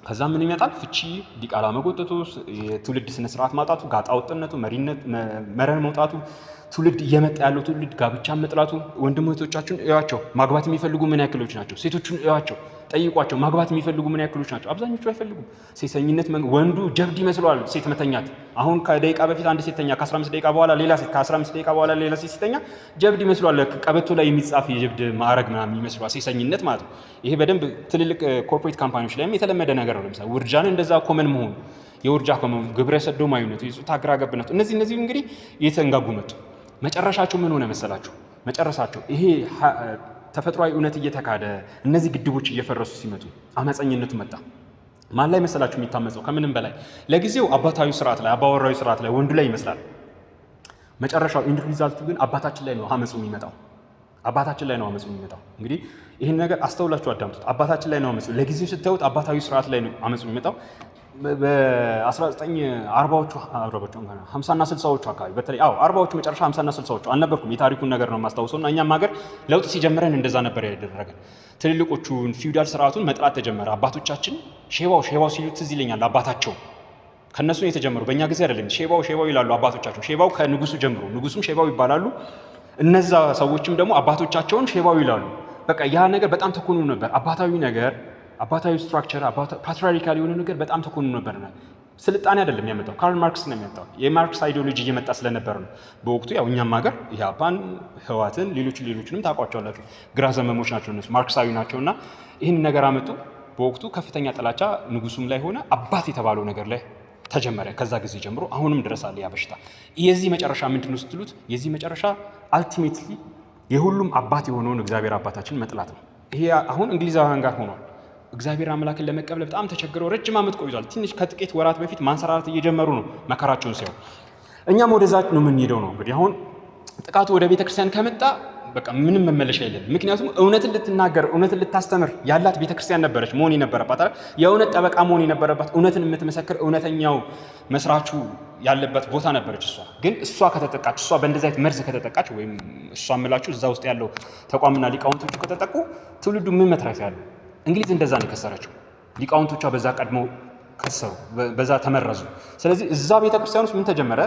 ከዛ ምን ይመጣል? ፍቺ፣ ዲቃላ መጎተቱ፣ የትውልድ ስነ ስርዓት ማጣቱ፣ ጋጣ ወጥነቱ፣ መረን መውጣቱ፣ ትውልድ እየመጣ ያለው ትውልድ ጋብቻ መጥላቱ። ወንድሞቻችሁን እያቸው ማግባት የሚፈልጉ ምን ያክሎች ናቸው? ሴቶቹን እያቸው ጠይቋቸው፣ ማግባት የሚፈልጉ ምን ያክሎች ናቸው? አብዛኞቹ አይፈልጉም። ሴሰኝነት ወንዱ ጀብድ ይመስለዋል ሴት መተኛት። አሁን ከደቂቃ በፊት አንድ ሴት ተኛ፣ ከ15 ደቂቃ በኋላ ሌላ ሴት፣ ከ15 ደቂቃ በኋላ ሌላ ሴት ሲተኛ ጀብድ ይመስለዋል። ቀበቶ ላይ የሚጻፍ የጀብድ ማዕረግ ምናምን ይመስለዋል። ሴሰኝነት ማለት ነው። ይሄ በደንብ ትልልቅ ኮርፖሬት ካምፓኒዎች ላይም የተለመደ ነገር ነው። ለምሳሌ ውርጃን እንደዛ ኮመን መሆኑ፣ የውርጃ ኮመን፣ ግብረ ሰዶማዊነቱ፣ የጾታ ግራ ገብነቱ፣ እነዚህ እንግዲህ እየተንጋጉ መጡ። መጨረሻቸው ምን ሆነ መሰላችሁ? መጨረሻቸው ይሄ ተፈጥሯዊ እውነት እየተካደ እነዚህ ግድቦች እየፈረሱ ሲመጡ አመፀኝነቱ መጣ። ማን ላይ መሰላችሁ የሚታመፀው? ከምንም በላይ ለጊዜው አባታዊ ስርዓት ላይ አባወራዊ ስርዓት ላይ ወንዱ ላይ ይመስላል። መጨረሻው ኢንድ ሪዛልቱ ግን አባታችን ላይ ነው አመፁ የሚመጣው። አባታችን ላይ ነው አመፁ የሚመጣው። እንግዲህ ይህን ነገር አስተውላችሁ አዳምጡት። አባታችን ላይ ነው አመፁ። ለጊዜው ስታዩት አባታዊ ስርዓት ላይ ነው አመፁ የሚመጣው። በ1940ዎቹ 50 እና 60ዎቹ አካባቢ በተለይ 40ዎቹ መጨረሻ 50 እና 60ዎቹ አልነበርኩም። የታሪኩን ነገር ነው የማስታውሰው። እና እኛም ሀገር ለውጥ ሲጀምረን እንደዛ ነበር ያደረገን። ትልልቆቹን ፊውዳል ስርዓቱን መጥራት ተጀመረ። አባቶቻችን ሼባው ሲሉ ትዝ ይለኛል። አባታቸው ከነሱ ነው የተጀመረው። በእኛ ጊዜ አይደለም። ሼባው ይላሉ አባቶቻቸው። ሼባው ከንጉሱ ጀምሮ ንጉሱም ሼባው ይባላሉ። እነዛ ሰዎችም ደግሞ አባቶቻቸውን ሼባው ይላሉ። በቃ ያ ነገር በጣም ተኮኑ ነበር። አባታዊ ስትራክቸር ፓትሪያርካል የሆነ ነገር በጣም ተኮኑ ነበር። ስልጣኔ አይደለም ያመጣው፣ ካርል ማርክስ ነው ያመጣው። የማርክስ አይዲዮሎጂ እየመጣ ስለነበር ነው በወቅቱ። ያው እኛም ሀገር ኢህአፓን፣ ህወሓትን፣ ሌሎችንም ታውቋቸዋላችሁ። ግራ ዘመሞች ናቸው እነሱ፣ ማርክሳዊ ናቸውና ይህን ነገር አመጡ። በወቅቱ ከፍተኛ ጥላቻ ንጉሱም ላይ ሆነ አባት የተባለው ነገር ላይ ተጀመረ። ከዛ ጊዜ ጀምሮ አሁንም ድረስ አለ ያ በሽታ። የዚህ መጨረሻ ምንድነው ስትሉት፣ የዚህ መጨረሻ አልቲሜትሊ የሁሉም አባት የሆነውን እግዚአብሔር አባታችን መጥላት ነው። ይሄ አሁን እንግሊዛውያን ጋር ሆኗል። እግዚአብሔር አምላክን ለመቀበል በጣም ተቸግረው ረጅም ዓመት ቆይቷል። ትንሽ ከጥቂት ወራት በፊት ማንሰራራት እየጀመሩ ነው መከራቸውን ሲያዩ። እኛም ወደዛ ነው የምንሄደው ነው እንግዲህ። አሁን ጥቃቱ ወደ ቤተክርስቲያን ከመጣ በቃ ምንም መመለሻ የለም። ምክንያቱም እውነትን ልትናገር እውነትን ልታስተምር ያላት ቤተክርስቲያን ነበረች መሆን የነበረባት አይደል? የእውነት ጠበቃ መሆን የነበረባት፣ እውነትን የምትመሰክር እውነተኛው መስራቹ ያለበት ቦታ ነበረች እሷ። ግን እሷ ከተጠቃች፣ እሷ በእንደዚህ አይነት መርዝ ከተጠቃች፣ ወይም እሷ የምላችሁ እዛ ውስጥ ያለው ተቋምና ሊቃውንቶቹ ከተጠቁ ትውልዱ ምን መትረፍ ያለው? እንግሊዝ እንደዛ ነው የከሰረችው። ሊቃውንቶቿ በዛ ቀድመው ከሰሩ፣ በዛ ተመረዙ። ስለዚህ እዛ ቤተክርስቲያን ውስጥ ምን ተጀመረ?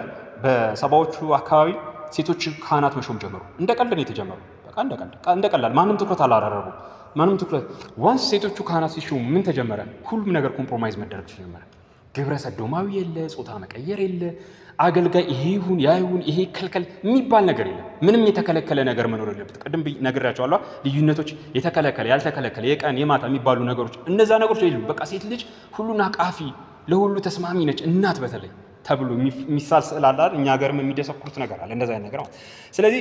በሰባዎቹ አካባቢ ሴቶች ካህናት መሾም ጀመሩ። እንደ ቀልድ ነው የተጀመረው። በቃ እንደ ቀላል ማንም ትኩረት አላደረጉ። ዋንስ ሴቶቹ ካህናት ሲሾሙ ምን ተጀመረ? ሁሉም ነገር ኮምፕሮማይዝ መደረግ ተጀመረ። ግብረ ሰዶማዊ የለ፣ ጾታ መቀየር የለ፣ አገልጋይ ይሄ ይሁን ያ ይሁን ይሄ ከልከል የሚባል ነገር የለም። ምንም የተከለከለ ነገር መኖር የለበት። ቅድም ነግሬያቸዋለሁ። ልዩነቶች፣ የተከለከለ ያልተከለከለ፣ የቀን የማታ የሚባሉ ነገሮች፣ እነዛ ነገሮች የሉም። በቃ ሴት ልጅ ሁሉን አቃፊ፣ ለሁሉ ተስማሚ ነች። እናት በተለይ ተብሎ የሚሳል ስዕል አለ። እኛ ሀገርም የሚደሰኩሩት ነገር አለ እንደዛ ነገር ነው። ስለዚህ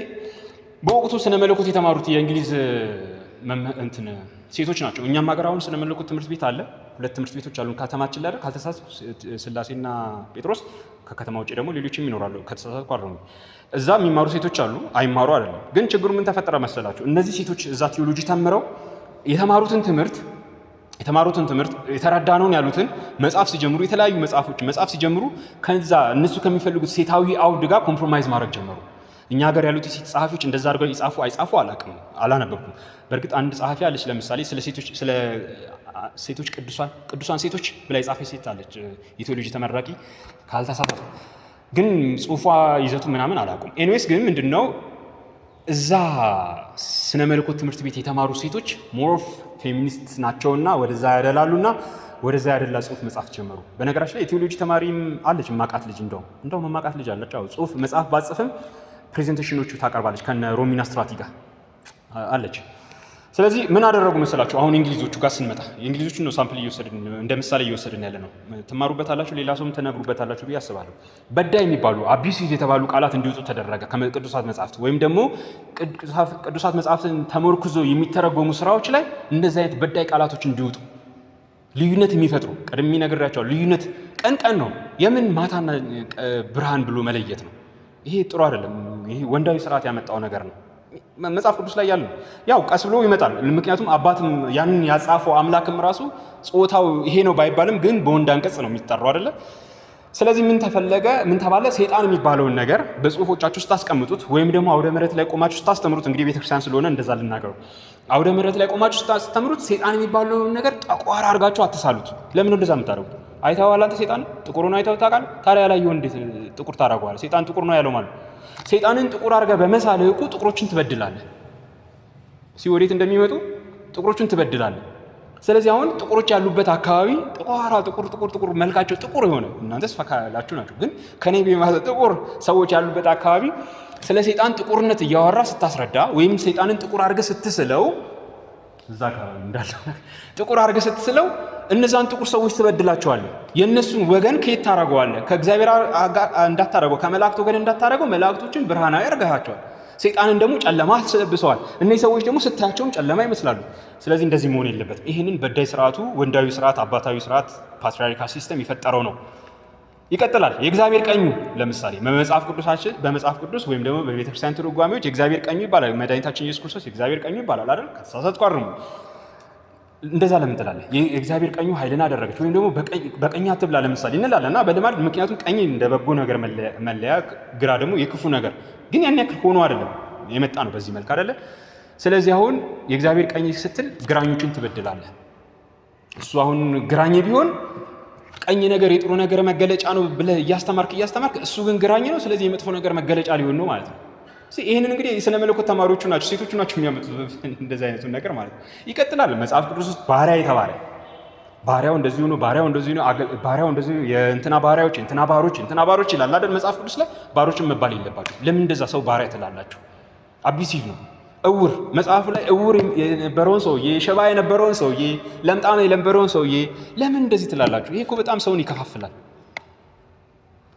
በወቅቱ ስነ መለኮት የተማሩት የእንግሊዝ ሴቶች ናቸው። እኛም ሀገር አሁን ስነ መለኮት ትምህርት ቤት አለ። 2 ትምህርት ቤቶች አሉ ከተማችን ላይ ካልተሳሳትኩ፣ ስላሴና ጴጥሮስ። ከከተማ ውጭ ደግሞ ሌሎችም ይኖራሉ። ከተሳሳትኩ አርሙ። እዛ የሚማሩ ሴቶች አሉ፣ አይማሩ አይደለም። ግን ችግሩ ምን ተፈጠረ መሰላችሁ? እነዚህ ሴቶች እዛ ቲዮሎጂ ተምረው የተማሩትን ትምህርት የተረዳነውን ያሉትን መጽሐፍ ሲጀምሩ፣ የተለያዩ መጽሐፍ ሲጀምሩ ከዛ እነሱ ከሚፈልጉት ሴታዊ አውድ ጋር ኮምፕሮማይዝ ማድረግ ጀመሩ። እኛ ሀገር ያሉት የሴት ጸሐፊዎች እንደዛ አድርገው ይጻፉ አይጻፉ አላውቅም፣ አላነበብኩም። በእርግጥ አንድ ጸሐፊ አለች፣ ለምሳሌ ስለ ሴቶች ቅዱሳን ሴቶች ብላ የጻፈች ሴት አለች፣ የቴዎሎጂ ተመራቂ ካልተሳሳትኩ። ግን ጽሁፏ ይዘቱ ምናምን አላውቅም። ኤኒዌይስ ግን ምንድነው እዛ ስነ መለኮት ትምህርት ቤት የተማሩ ሴቶች ሞር ፌሚኒስት ናቸውና ወደዛ ያደላሉና ወደዛ ያደላ ጽሁፍ መጻፍ ጀመሩ። በነገራችን ላይ የቴዎሎጂ ተማሪም አለች፣ ማቃት ልጅ እንደውም ማቃት ልጅ አለች። ጽሁፍ መጽሐፍ ባጽፍም ፕሬዘንቴሽኖቹ ታቀርባለች ከነ ሮሚና ስትራቲ ጋር አለች። ስለዚህ ምን አደረጉ መሰላችሁ? አሁን እንግሊዞቹ ጋር ስንመጣ የእንግሊዞቹን ነው ሳምፕል እየወሰድን እንደ ምሳሌ እየወሰድን ያለ ነው። ትማሩበታላችሁ፣ ሌላ ሰውም ተነግሩበታላችሁ ብዬ አስባለሁ። በዳይ የሚባሉ አቢዩሲቭ የተባሉ ቃላት እንዲወጡ ተደረገ ከቅዱሳት መጻሕፍት ወይም ደግሞ ቅዱሳት መጻሕፍትን ተመርኩዞ የሚተረጎሙ ስራዎች ላይ እንደዚህ አይነት በዳይ ቃላቶች እንዲወጡ ልዩነት የሚፈጥሩ ቀድሜ ነግሬያቸዋለሁ። ልዩነት ቀን ነው የምን ማታና ብርሃን ብሎ መለየት ነው። ይሄ ጥሩ አይደለም። ይሄ ወንዳዊ ስርዓት ያመጣው ነገር ነው። መጽሐፍ ቅዱስ ላይ ያለው ያው ቀስ ብሎ ይመጣል። ምክንያቱም አባትም ያንን ያጻፈው አምላክም ራሱ ጾታው ይሄ ነው ባይባልም ግን በወንድ አንቀጽ ነው የሚጠራው አይደለ? ስለዚህ ምን ተፈለገ? ምን ተባለ? ሰይጣን የሚባለውን ነገር በጽሁፎቻችሁ ስታስቀምጡት ወይም ደግሞ አውደ ምሕረት ላይ ቆማችሁ ስታስተምሩት፣ እንግዲህ ቤተክርስቲያን ስለሆነ እንደዛ ልናገረው፣ አውደ ምሕረት ላይ ቆማችሁ ስታስተምሩት ሰይጣን የሚባለውን ነገር ጠቋር አድርጋችሁ አትሳሉት። ለምን እንደዛ የምታደርጉት? አይተኸዋል አንተ ሰይጣን ጥቁር ነው አይተኸው ታውቃለህ? ታዲያ ያላየው እንዴት ጥቁር ታደርገዋለህ? ሰይጣን ጥቁር ነው ያለው ማለት ሰይጣንን ጥቁር አድርገህ በመሳልህ እኮ ጥቁሮችን ትበድላለህ። ወዴት እንደሚመጡ ጥቁሮችን ትበድላለህ። ስለዚህ አሁን ጥቁሮች ያሉበት አካባቢ ጥቁር መልካቸው ጥቁር የሆነ እናንተስ ፈካ ያላችሁ ናቸው፣ ግን ከኔ ቢማዘ ጥቁር ሰዎች ያሉበት አካባቢ ስለ ሰይጣን ጥቁርነት እያወራ ስታስረዳ ወይም ሰይጣንን ጥቁር አድርገህ ስትስለው እዛ አካባቢ እንዳለው ጥቁር አድርገህ ስትስለው እነዛን ጥቁር ሰዎች ትበድላቸዋለህ። የእነሱን ወገን ከየት ታደርገዋለህ? ከእግዚአብሔር እንዳታደርገው፣ ከመላእክት ወገን እንዳታደርገው መላእክቶችን ብርሃናዊ አድርገሃቸዋል። ሰይጣንን ደግሞ ጨለማ አስለብሰዋል። እነዚህ ሰዎች ደግሞ ስታያቸውም ጨለማ ይመስላሉ። ስለዚህ እንደዚህ መሆን የለበትም። ይህንን በዳይ ስርዓቱ ወንዳዊ ስርዓት፣ አባታዊ ስርዓት፣ ፓትሪያርካል ሲስተም የፈጠረው ነው። ይቀጥላል። የእግዚአብሔር ቀኙ ለምሳሌ በመጽሐፍ ቅዱስ ወይም ደግሞ በቤተክርስቲያን ትርጓሜዎች የእግዚአብሔር ቀኙ ይባላል። መድኃኒታችን ኢየሱስ ክርስቶስ የእግዚአብሔር ቀኙ ይባላል አይደል? ከተሳሳትኩ አርሙ። እንደዛ ለምን ትላለህ? የእግዚአብሔር ቀኙ ኃይልን አደረገች ወይም ደግሞ በቀኝ አትብላ ለምሳሌ እንላለን እና በልማድ ምክንያቱም ቀኝ እንደ በጎ ነገር መለያ፣ ግራ ደግሞ የክፉ ነገር፣ ግን ያን ያክል ሆኖ አይደለም የመጣ ነው በዚህ መልክ አይደለ? ስለዚህ አሁን የእግዚአብሔር ቀኝ ስትል ግራኞችን ትበድላለህ። እሱ አሁን ግራኝ ቢሆን ቀኝ ነገር የጥሩ ነገር መገለጫ ነው ብለህ እያስተማርክ እሱ ግን ግራኝ ነው። ስለዚህ የመጥፎ ነገር መገለጫ ሊሆን ነው ማለት ነው። ይህንን እንግዲህ የሥነ መለኮት ተማሪዎቹ ናቸው፣ ሴቶቹ ናቸው የሚያመጡት እንደዚህ አይነቱን ነገር ማለት ነው። ይቀጥላል። መጽሐፍ ቅዱስ ውስጥ ባሪያ የተባለ ባሪያው እንደዚህ ሆኖ ባሪያው እንደዚህ የእንትና ባሪያዎች እንትና ባሮች ይላል አይደል? መጽሐፍ ቅዱስ ላይ ባሮችን መባል የለባቸው። ለምን እንደዛ ሰው ባሪያ ትላላችሁ? አቢሲቭ ነው። እውር መጽሐፉ ላይ እውር የነበረውን ሰውዬ፣ ሽባ የነበረውን ሰውዬ፣ ለምጣም የነበረውን ሰውዬ ለምን እንደዚህ ትላላችሁ? ይሄ እኮ በጣም ሰውን ይከፋፍላል።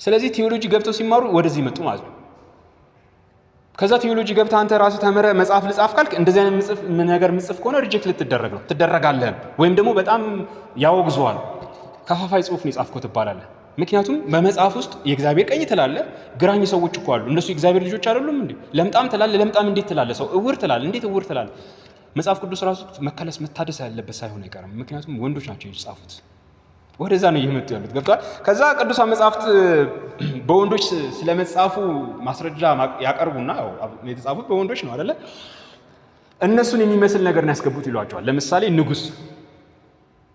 ስለዚህ ቴዎሎጂ ገብተው ሲማሩ ወደዚህ መጡ ማለት ነው። ከዛ ቴዎሎጂ ገብተህ አንተ ራስህ ተምረህ መጽሐፍ ልጻፍ ካልክ እንደዚህ አይነት ነገር ምጽፍ ከሆነ ሪጀክት ልትደረግ ነው ትደረጋለህ። ወይም ደግሞ በጣም ያወግዘዋል። ከፋፋይ ጽሑፍ ነው የጻፍከው ትባላለህ። ምክንያቱም በመጽሐፍ ውስጥ የእግዚአብሔር ቀኝ ትላለህ። ግራኝ ሰዎች እኮ አሉ። እነሱ የእግዚአብሔር ልጆች አይደሉም እንዴ? ለምጣም ትላለህ። ለምጣም እንዴት ትላለህ? ሰው እውር ትላለህ። እንዴት እውር ትላለህ? መጽሐፍ ቅዱስ ራሱ መታደስ ያለበት ሳይሆን አይቀርም። ምክንያቱም ወንዶች ናቸው የጻፉት። ወደዛ ነው እየመጡ ያሉት። ገብቷል? ከዛ ቅዱሳን መጽሐፍት በወንዶች ስለመጻፉ ማስረጃ ያቀርቡና የተጻፉት በወንዶች ነው አይደለ? እነሱን የሚመስል ነገር ነው ያስገቡት ይሏቸዋል። ለምሳሌ ንጉስ፣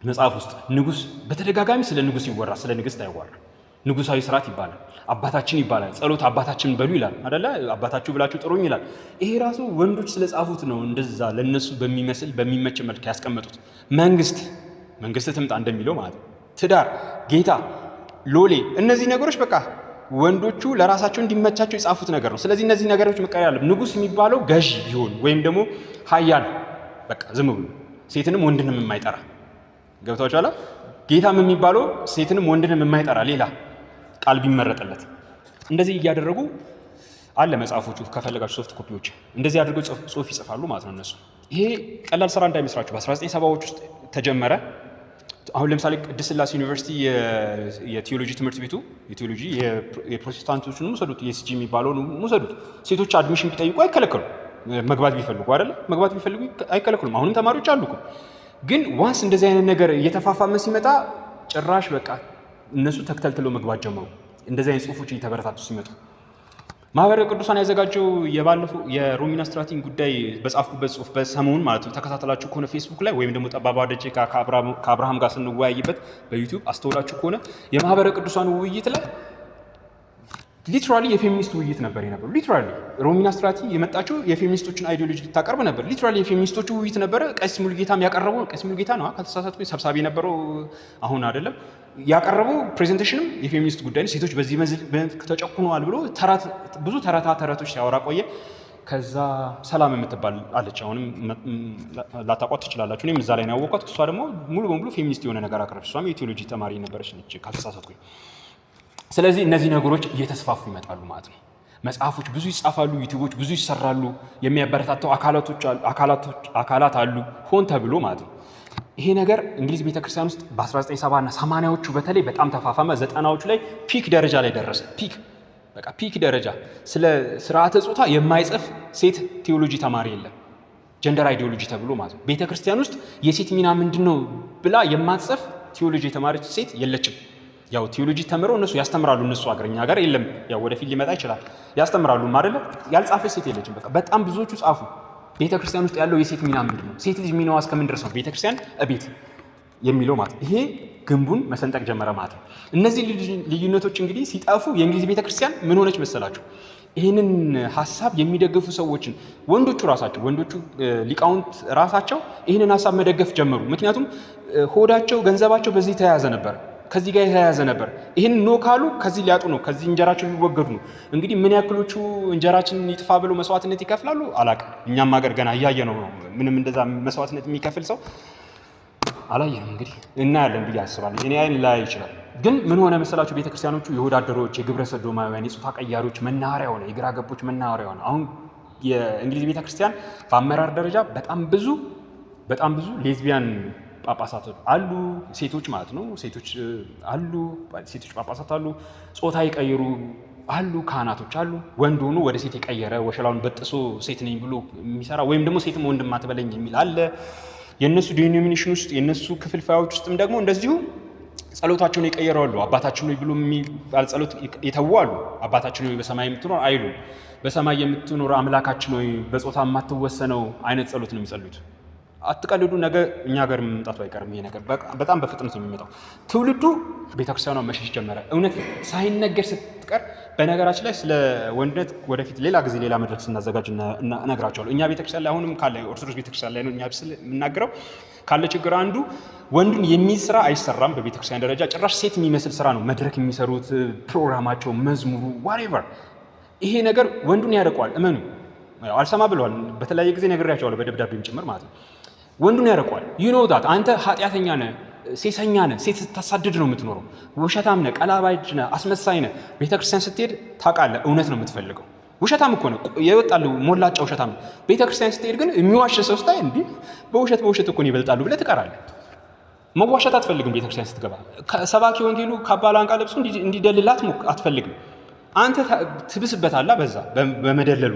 መጽሐፍ ውስጥ ንጉስ በተደጋጋሚ ስለ ንጉስ ይወራ፣ ስለ ንግስት አይወራ። ንጉሳዊ ስርዓት ይባላል፣ አባታችን ይባላል፣ ጸሎት አባታችን በሉ ይላል አይደለ? አባታችሁ ብላችሁ ጥሩኝ ይላል። ይሄ ራሱ ወንዶች ስለጻፉት ነው እንደዛ ለነሱ በሚመስል በሚመች መልክ ያስቀመጡት። መንግስት ትምጣ እንደሚለው ማለት ነው። ትዳር፣ ጌታ፣ ሎሌ፣ እነዚህ ነገሮች በቃ ወንዶቹ ለራሳቸው እንዲመቻቸው የጻፉት ነገር ነው። ስለዚህ እነዚህ ነገሮች መቀየር አለ። ንጉስ የሚባለው ገዢ ቢሆን ወይም ደግሞ ኃያል በቃ ዝም ብሎ ሴትንም ወንድንም የማይጠራ ገብታችኋል። ጌታም የሚባለው ሴትንም ወንድንም የማይጠራ ሌላ ቃል ቢመረጥለት እንደዚህ እያደረጉ አለ። መጽሐፎቹ ከፈለጋችሁ ሶፍት ኮፒዎች እንደዚህ አድርገው ጽሑፍ ይጽፋሉ ማለት ነው። እነሱ ይሄ ቀላል ስራ እንዳይመስላችሁ በ1970ዎች ውስጥ ተጀመረ። አሁን ለምሳሌ ቅድስት ሥላሴ ዩኒቨርሲቲ የቴዎሎጂ ትምህርት ቤቱ የቴዎሎጂ የፕሮቴስታንቶችን ውሰዱት፣ የኤስጂ የሚባለውን ውሰዱት። ሴቶች አድሚሽን ቢጠይቁ አይከለከሉም። መግባት ቢፈልጉ አይደለ? መግባት ቢፈልጉ አይከለከሉም። አሁንም ተማሪዎች አሉ እኮ። ግን ዋንስ እንደዚህ አይነት ነገር እየተፋፋመ ሲመጣ ጭራሽ በቃ እነሱ ተክተልትለው መግባት ጀመሩ። እንደዚህ አይነት ጽሁፎች እየተበረታቱ ሲመጡ ማህበረ ቅዱሳን ያዘጋጀው የባለፈው የሮሚና ስትራቲን ጉዳይ በጻፍኩበት ጽሁፍ በሰሞኑን ማለት ነው ተከታተላችሁ ከሆነ ፌስቡክ ላይ ወይም ደግሞ ጠባባ ደጀ ከአብርሃም ጋር ስንወያይበት በዩቲዩብ አስተውላችሁ ከሆነ የማህበረ ቅዱሳን ውይይት ላይ ሊትራሊ የፌሚኒስት ውይይት ነበር የነበረው። ሊትራሊ ሮሚና ስትራቲ የመጣችው የፌሚኒስቶችን አይዲዮሎጂ ልታቀርብ ነበር። ሊትራሊ የፌሚኒስቶቹ ውይይት ነበረ። ቀሲስ ሙሉጌታም ያቀረበው ቀሲስ ሙሉጌታ ነው ካልተሳሳትኩኝ ሰብሳቢ የነበረው አሁን አይደለም ያቀረበው ፕሬዘንቴሽንም የፌሚኒስት ጉዳይ ነው። ሴቶች በዚህ መልክ ተጨቁነዋል ብሎ ብዙ ተረቶች ሲያወራ ቆየ። ከዛ ሰላም የምትባል አለች። አሁንም ላታቋት ትችላላችሁ። እኔም እዛ ላይ ነው ያወቅኳት። እሷ ደግሞ ሙሉ በሙሉ ፌሚኒስት የሆነ ነገር አቀረበች። እሷም የቴዎሎጂ ተማሪ ነበረች ነች ካልተሳሳትኩኝ። ስለዚህ እነዚህ ነገሮች እየተስፋፉ ይመጣሉ ማለት ነው። መጽሐፎች ብዙ ይጻፋሉ፣ ዩቲዩቦች ብዙ ይሰራሉ፣ የሚያበረታተው አካላት አሉ ሆን ተብሎ ማለት ነው። ይሄ ነገር እንግሊዝ ቤተክርስቲያን ውስጥ በ1970 እና 80ዎቹ በተለይ በጣም ተፋፋመ። 90ዎቹ ላይ ፒክ ደረጃ ላይ ደረሰ። ፒክ ደረጃ። ስለ ስርዓተ ጾታ የማይጽፍ ሴት ቴዎሎጂ ተማሪ የለም። ጀንደር አይዲዮሎጂ ተብሎ ማለት ነው። ቤተክርስቲያን ውስጥ የሴት ሚና ምንድነው ብላ የማትጽፍ ቴዎሎጂ የተማረች ሴት የለችም። ያው ቴዎሎጂ ተምረው እነሱ ያስተምራሉ። እነሱ አገርኛ ጋር የለም። ያው ወደፊት ሊመጣ ይችላል። ያስተምራሉ አይደለ? ያልጻፈች ሴት የለችም። በጣም ብዙዎቹ ጻፉ። ቤተክርስቲያን ውስጥ ያለው የሴት ሚና ምንድነው? ሴት ልጅ ሚናዋ እስከምን ድረስ ነው? ቤተክርስቲያን እቤት የሚለው ማለት ይሄ ግንቡን መሰንጠቅ ጀመረ ማለት ነው። እነዚህ ልዩነቶች እንግዲህ ሲጠፉ የእንግሊዝ ቤተክርስቲያን ምን ሆነች መሰላችሁ? ይህንን ሀሳብ የሚደግፉ ሰዎችን ወንዶቹ ሊቃውንት ራሳቸው ይህንን ሀሳብ መደገፍ ጀመሩ። ምክንያቱም ሆዳቸው፣ ገንዘባቸው በዚህ ተያያዘ ነበር፣ ከዚህ ጋር የተያያዘ ነበር። ይህን ኖ ካሉ ከዚህ ሊያጡ ነው፣ ከዚህ እንጀራቸው ሊወገዱ ነው። እንግዲህ ምን ያክሎቹ እንጀራችንን ይጥፋ ብለው መስዋዕትነት ይከፍላሉ አላውቅም። እኛም ሀገር ገና እያየ ነው። ምንም እንደዛ መስዋዕትነት የሚከፍል ሰው አላየንም። እንግዲህ እናያለን ብዬ አስባለሁ። እኔ አይን ላይ ይችላል። ግን ምን ሆነ መሰላችሁ? ቤተክርስቲያኖቹ የሆድ አደሮች፣ የግብረ ሰዶማውያን፣ የጾታ ቀያሪዎች መናኸሪያ ሆነ፣ የግራ ገቦች መናኸሪያ ሆነ። አሁን የእንግሊዝ ቤተክርስቲያን በአመራር ደረጃ በጣም ብዙ ሌዝቢያን ጳጳሳት አሉ፣ ሴቶች ማለት ነው። ሴቶች ጳጳሳት አሉ፣ ጾታ የቀየሩ አሉ፣ ካህናቶች አሉ። ወንድ ሆኖ ወደ ሴት የቀየረ ወሸላውን በጥሶ ሴት ነኝ ብሎ የሚሰራ ወይም ደግሞ ሴትም ወንድም አትበለኝ የሚል አለ። የነሱ ዲኖሚኔሽን ውስጥ የነሱ ክፍልፋዮች ውስጥም ደግሞ እንደዚሁ ጸሎታቸውን የቀየሩ አሉ። አባታችን ሆይ ብሎ የሚባል ጸሎት የተዉ አሉ። አባታችን ሆይ በሰማይ የምትኖር አይሉ። በሰማይ የምትኖር አምላካችን ሆይ በጾታ የማትወሰነው አይነት ጸሎት ነው የሚጸሉት። አትቀልዱ። ነገ እኛ ሀገር መምጣቱ አይቀርም። ይሄ ነገር በጣም በፍጥነት ነው የሚመጣው። ትውልዱ ቤተክርስቲያኗ መሸሽ ጀመረ። እውነት ሳይነገር ስትቀር። በነገራችን ላይ ስለ ወንድነት ወደፊት ሌላ ጊዜ ሌላ መድረክ ስናዘጋጅ እነግራቸዋለሁ። እኛ ቤተክርስቲያን ላይ አሁንም ካለ ኦርቶዶክስ ቤተክርስቲያን ላይ ነው እኛ የምናገረው ካለ ችግር አንዱ ወንዱን የሚይዝ ስራ አይሰራም። በቤተክርስቲያን ደረጃ ጭራሽ ሴት የሚመስል ስራ ነው መድረክ የሚሰሩት፣ ፕሮግራማቸው፣ መዝሙሩ፣ ዋሬቨር። ይሄ ነገር ወንዱን ያደርቀዋል። እመኑ። አልሰማ ብለዋል። በተለያየ ጊዜ ነግሬያቸዋለሁ፣ በደብዳቤም ጭምር ማለት ነው። ወንዱን ያደርቀዋል። ዩኖታት አንተ ኃጢአተኛ ነህ፣ ሴሰኛ ነህ፣ ሴት ስታሳድድ ነው የምትኖረው፣ ውሸታም ነህ፣ ቀላባጅ ነህ፣ አስመሳይ ነህ። ቤተክርስቲያን ስትሄድ ታውቃለህ፣ እውነት ነው የምትፈልገው። ውሸታም እኮ ነው የወጣሉ፣ ሞላጫ ውሸታም ነው። ቤተክርስቲያን ስትሄድ ግን የሚዋሽ ሰው ስታይ እንዲህ በውሸት እኮ ነው ይበልጣሉ ብለህ ትቀራለህ። መዋሸት አትፈልግም። ቤተክርስቲያን ስትገባ ሰባኪ ወንጌሉ ካባ ላንቃ ለብሶ እንዲደልላት አትፈልግም። አንተ ትብስበታለህ በዛ በመደለሉ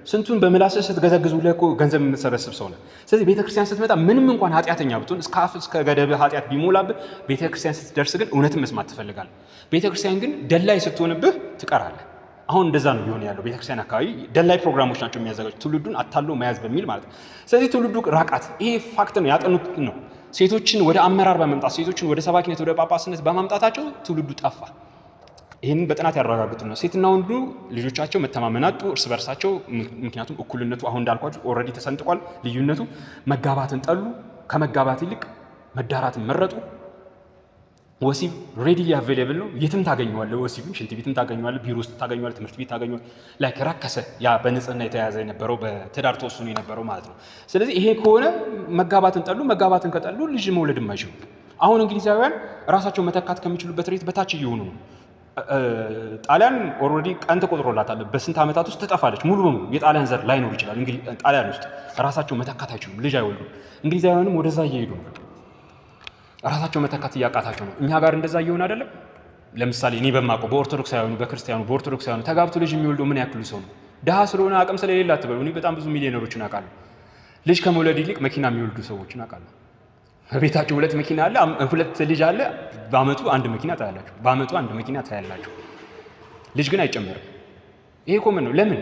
ስንቱን በምላስህ ስትገዘግዙ ለኮ ገንዘብ የምትሰበስብ ሰው ነህ። ስለዚህ ቤተክርስቲያን ስትመጣ ምንም እንኳን ኃጢአተኛ ብትሆን እስከ አፍ እስከ ገደብህ ኃጢአት ቢሞላብህ ቤተክርስቲያን ስትደርስ ግን እውነትን መስማት ትፈልጋለህ። ቤተክርስቲያን ግን ደላይ ስትሆንብህ ትቀራለህ። አሁን እንደዛ ነው ሊሆን ያለው። ቤተክርስቲያን አካባቢ ደላይ ፕሮግራሞች ናቸው የሚያዘጋጁት ትውልዱን አታሎ መያዝ በሚል ማለት ነው። ስለዚህ ትውልዱ ራቃት። ይሄ ፋክት ነው፣ ያጠኑት ነው። ሴቶችን ወደ አመራር በመምጣት ሴቶችን ወደ ሰባኪነት ወደ ጳጳስነት በማምጣታቸው ትውልዱ ጠፋ። ይህንን በጥናት ያረጋግጡ ነው። ሴትና ወንዱ ልጆቻቸው መተማመን አጡ እርስ በርሳቸው። ምክንያቱም እኩልነቱ አሁን እንዳልኳችሁ ኦልሬዲ ተሰንጥቋል። ልዩነቱ መጋባትን ጠሉ። ከመጋባት ይልቅ መዳራትን መረጡ። ወሲብ ሬዲሊ አቬሌብል ነው። የትም ታገኘዋለህ። ወሲብን ሽንት ቤትም ታገኘዋለህ፣ ቢሮ ውስጥ ታገኘዋለህ፣ ትምህርት ቤት ታገኘዋለህ። ላይክ ረከሰ። ያ በንጽህና የተያዘ የነበረው በትዳር ተወስኖ የነበረው ማለት ነው። ስለዚህ ይሄ ከሆነ መጋባትን ጠሉ። መጋባትን ከጠሉ ልጅ መውለድም አይችሉም። አሁን እንግሊዛውያን ራሳቸው መተካት ከሚችሉበት ሬት በታች እየሆኑ ነው። ጣሊያን ኦልሬዲ ቀን ተቆጥሮላታል። በስንት ዓመታት ውስጥ ትጠፋለች ሙሉ በሙሉ። የጣሊያን ዘር ላይኖር ይችላል ጣሊያን ውስጥ። ራሳቸው መተካት አይችሉም፣ ልጅ አይወልዱም። እንግሊዛውያንም ወደዛ እየሄዱ ነው። ራሳቸው መተካት እያቃታቸው ነው። እኛ ጋር እንደዛ እየሆነ አይደለም። ለምሳሌ እኔ በማውቀው በኦርቶዶክሳውያኑ ተጋብቶ ልጅ የሚወልደው ምን ያክሉ ሰው ነው? ድሃ ስለሆነ አቅም ስለሌለ አትበሉ። እኔ በጣም ብዙ ሚሊዮነሮችን አውቃለሁ። ልጅ ከመውለድ ይልቅ መኪና የሚወልዱ ሰዎችን አውቃለሁ። በቤታቸው 2 መኪና አለ፣ 2 ልጅ አለ። በአመቱ 1 መኪና ታያላችሁ። ልጅ ግን አይጨመርም። ይሄ ኮመን ነው። ለምን?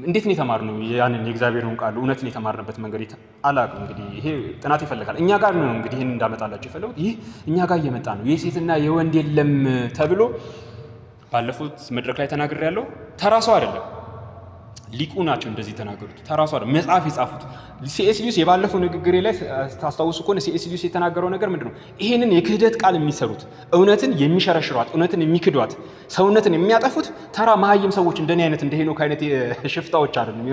እንዴት ነው የተማርነው? ያንን የእግዚአብሔርን ቃል እውነትን የተማርንበት መንገድ አላውቅም። እንግዲህ ይሄ ጥናት ይፈልጋል። እኛ ጋር ነው እንግዲህ ይህን እንዳመጣላችሁ የፈለጉት። ይህ እኛ ጋር እየመጣ ነው። የሴትና የወንድ የለም ተብሎ ባለፉት መድረክ ላይ ተናግሬያለሁ። ተራ ሰው አይደለም። ሊቁ ናቸው እንደዚህ ተናገሩት። ተራሱ አይደል መጽሐፍ የጻፉት። ሲኤስ ሉዊስ የባለፈው ንግግሬ ላይ ታስታውሱ ከሆነ ሲኤስ ሉዊስ የተናገረው ነገር ምንድነው? ይሄንን የክህደት ቃል የሚሰሩት እውነትን የሚሸረሽሯት እውነትን የሚክዷት ሰውነትን የሚያጠፉት ተራ መሀይም ሰዎች እንደኔ አይነት እንደ ሄኖክ አይነት ሽፍታዎች አይደሉም፣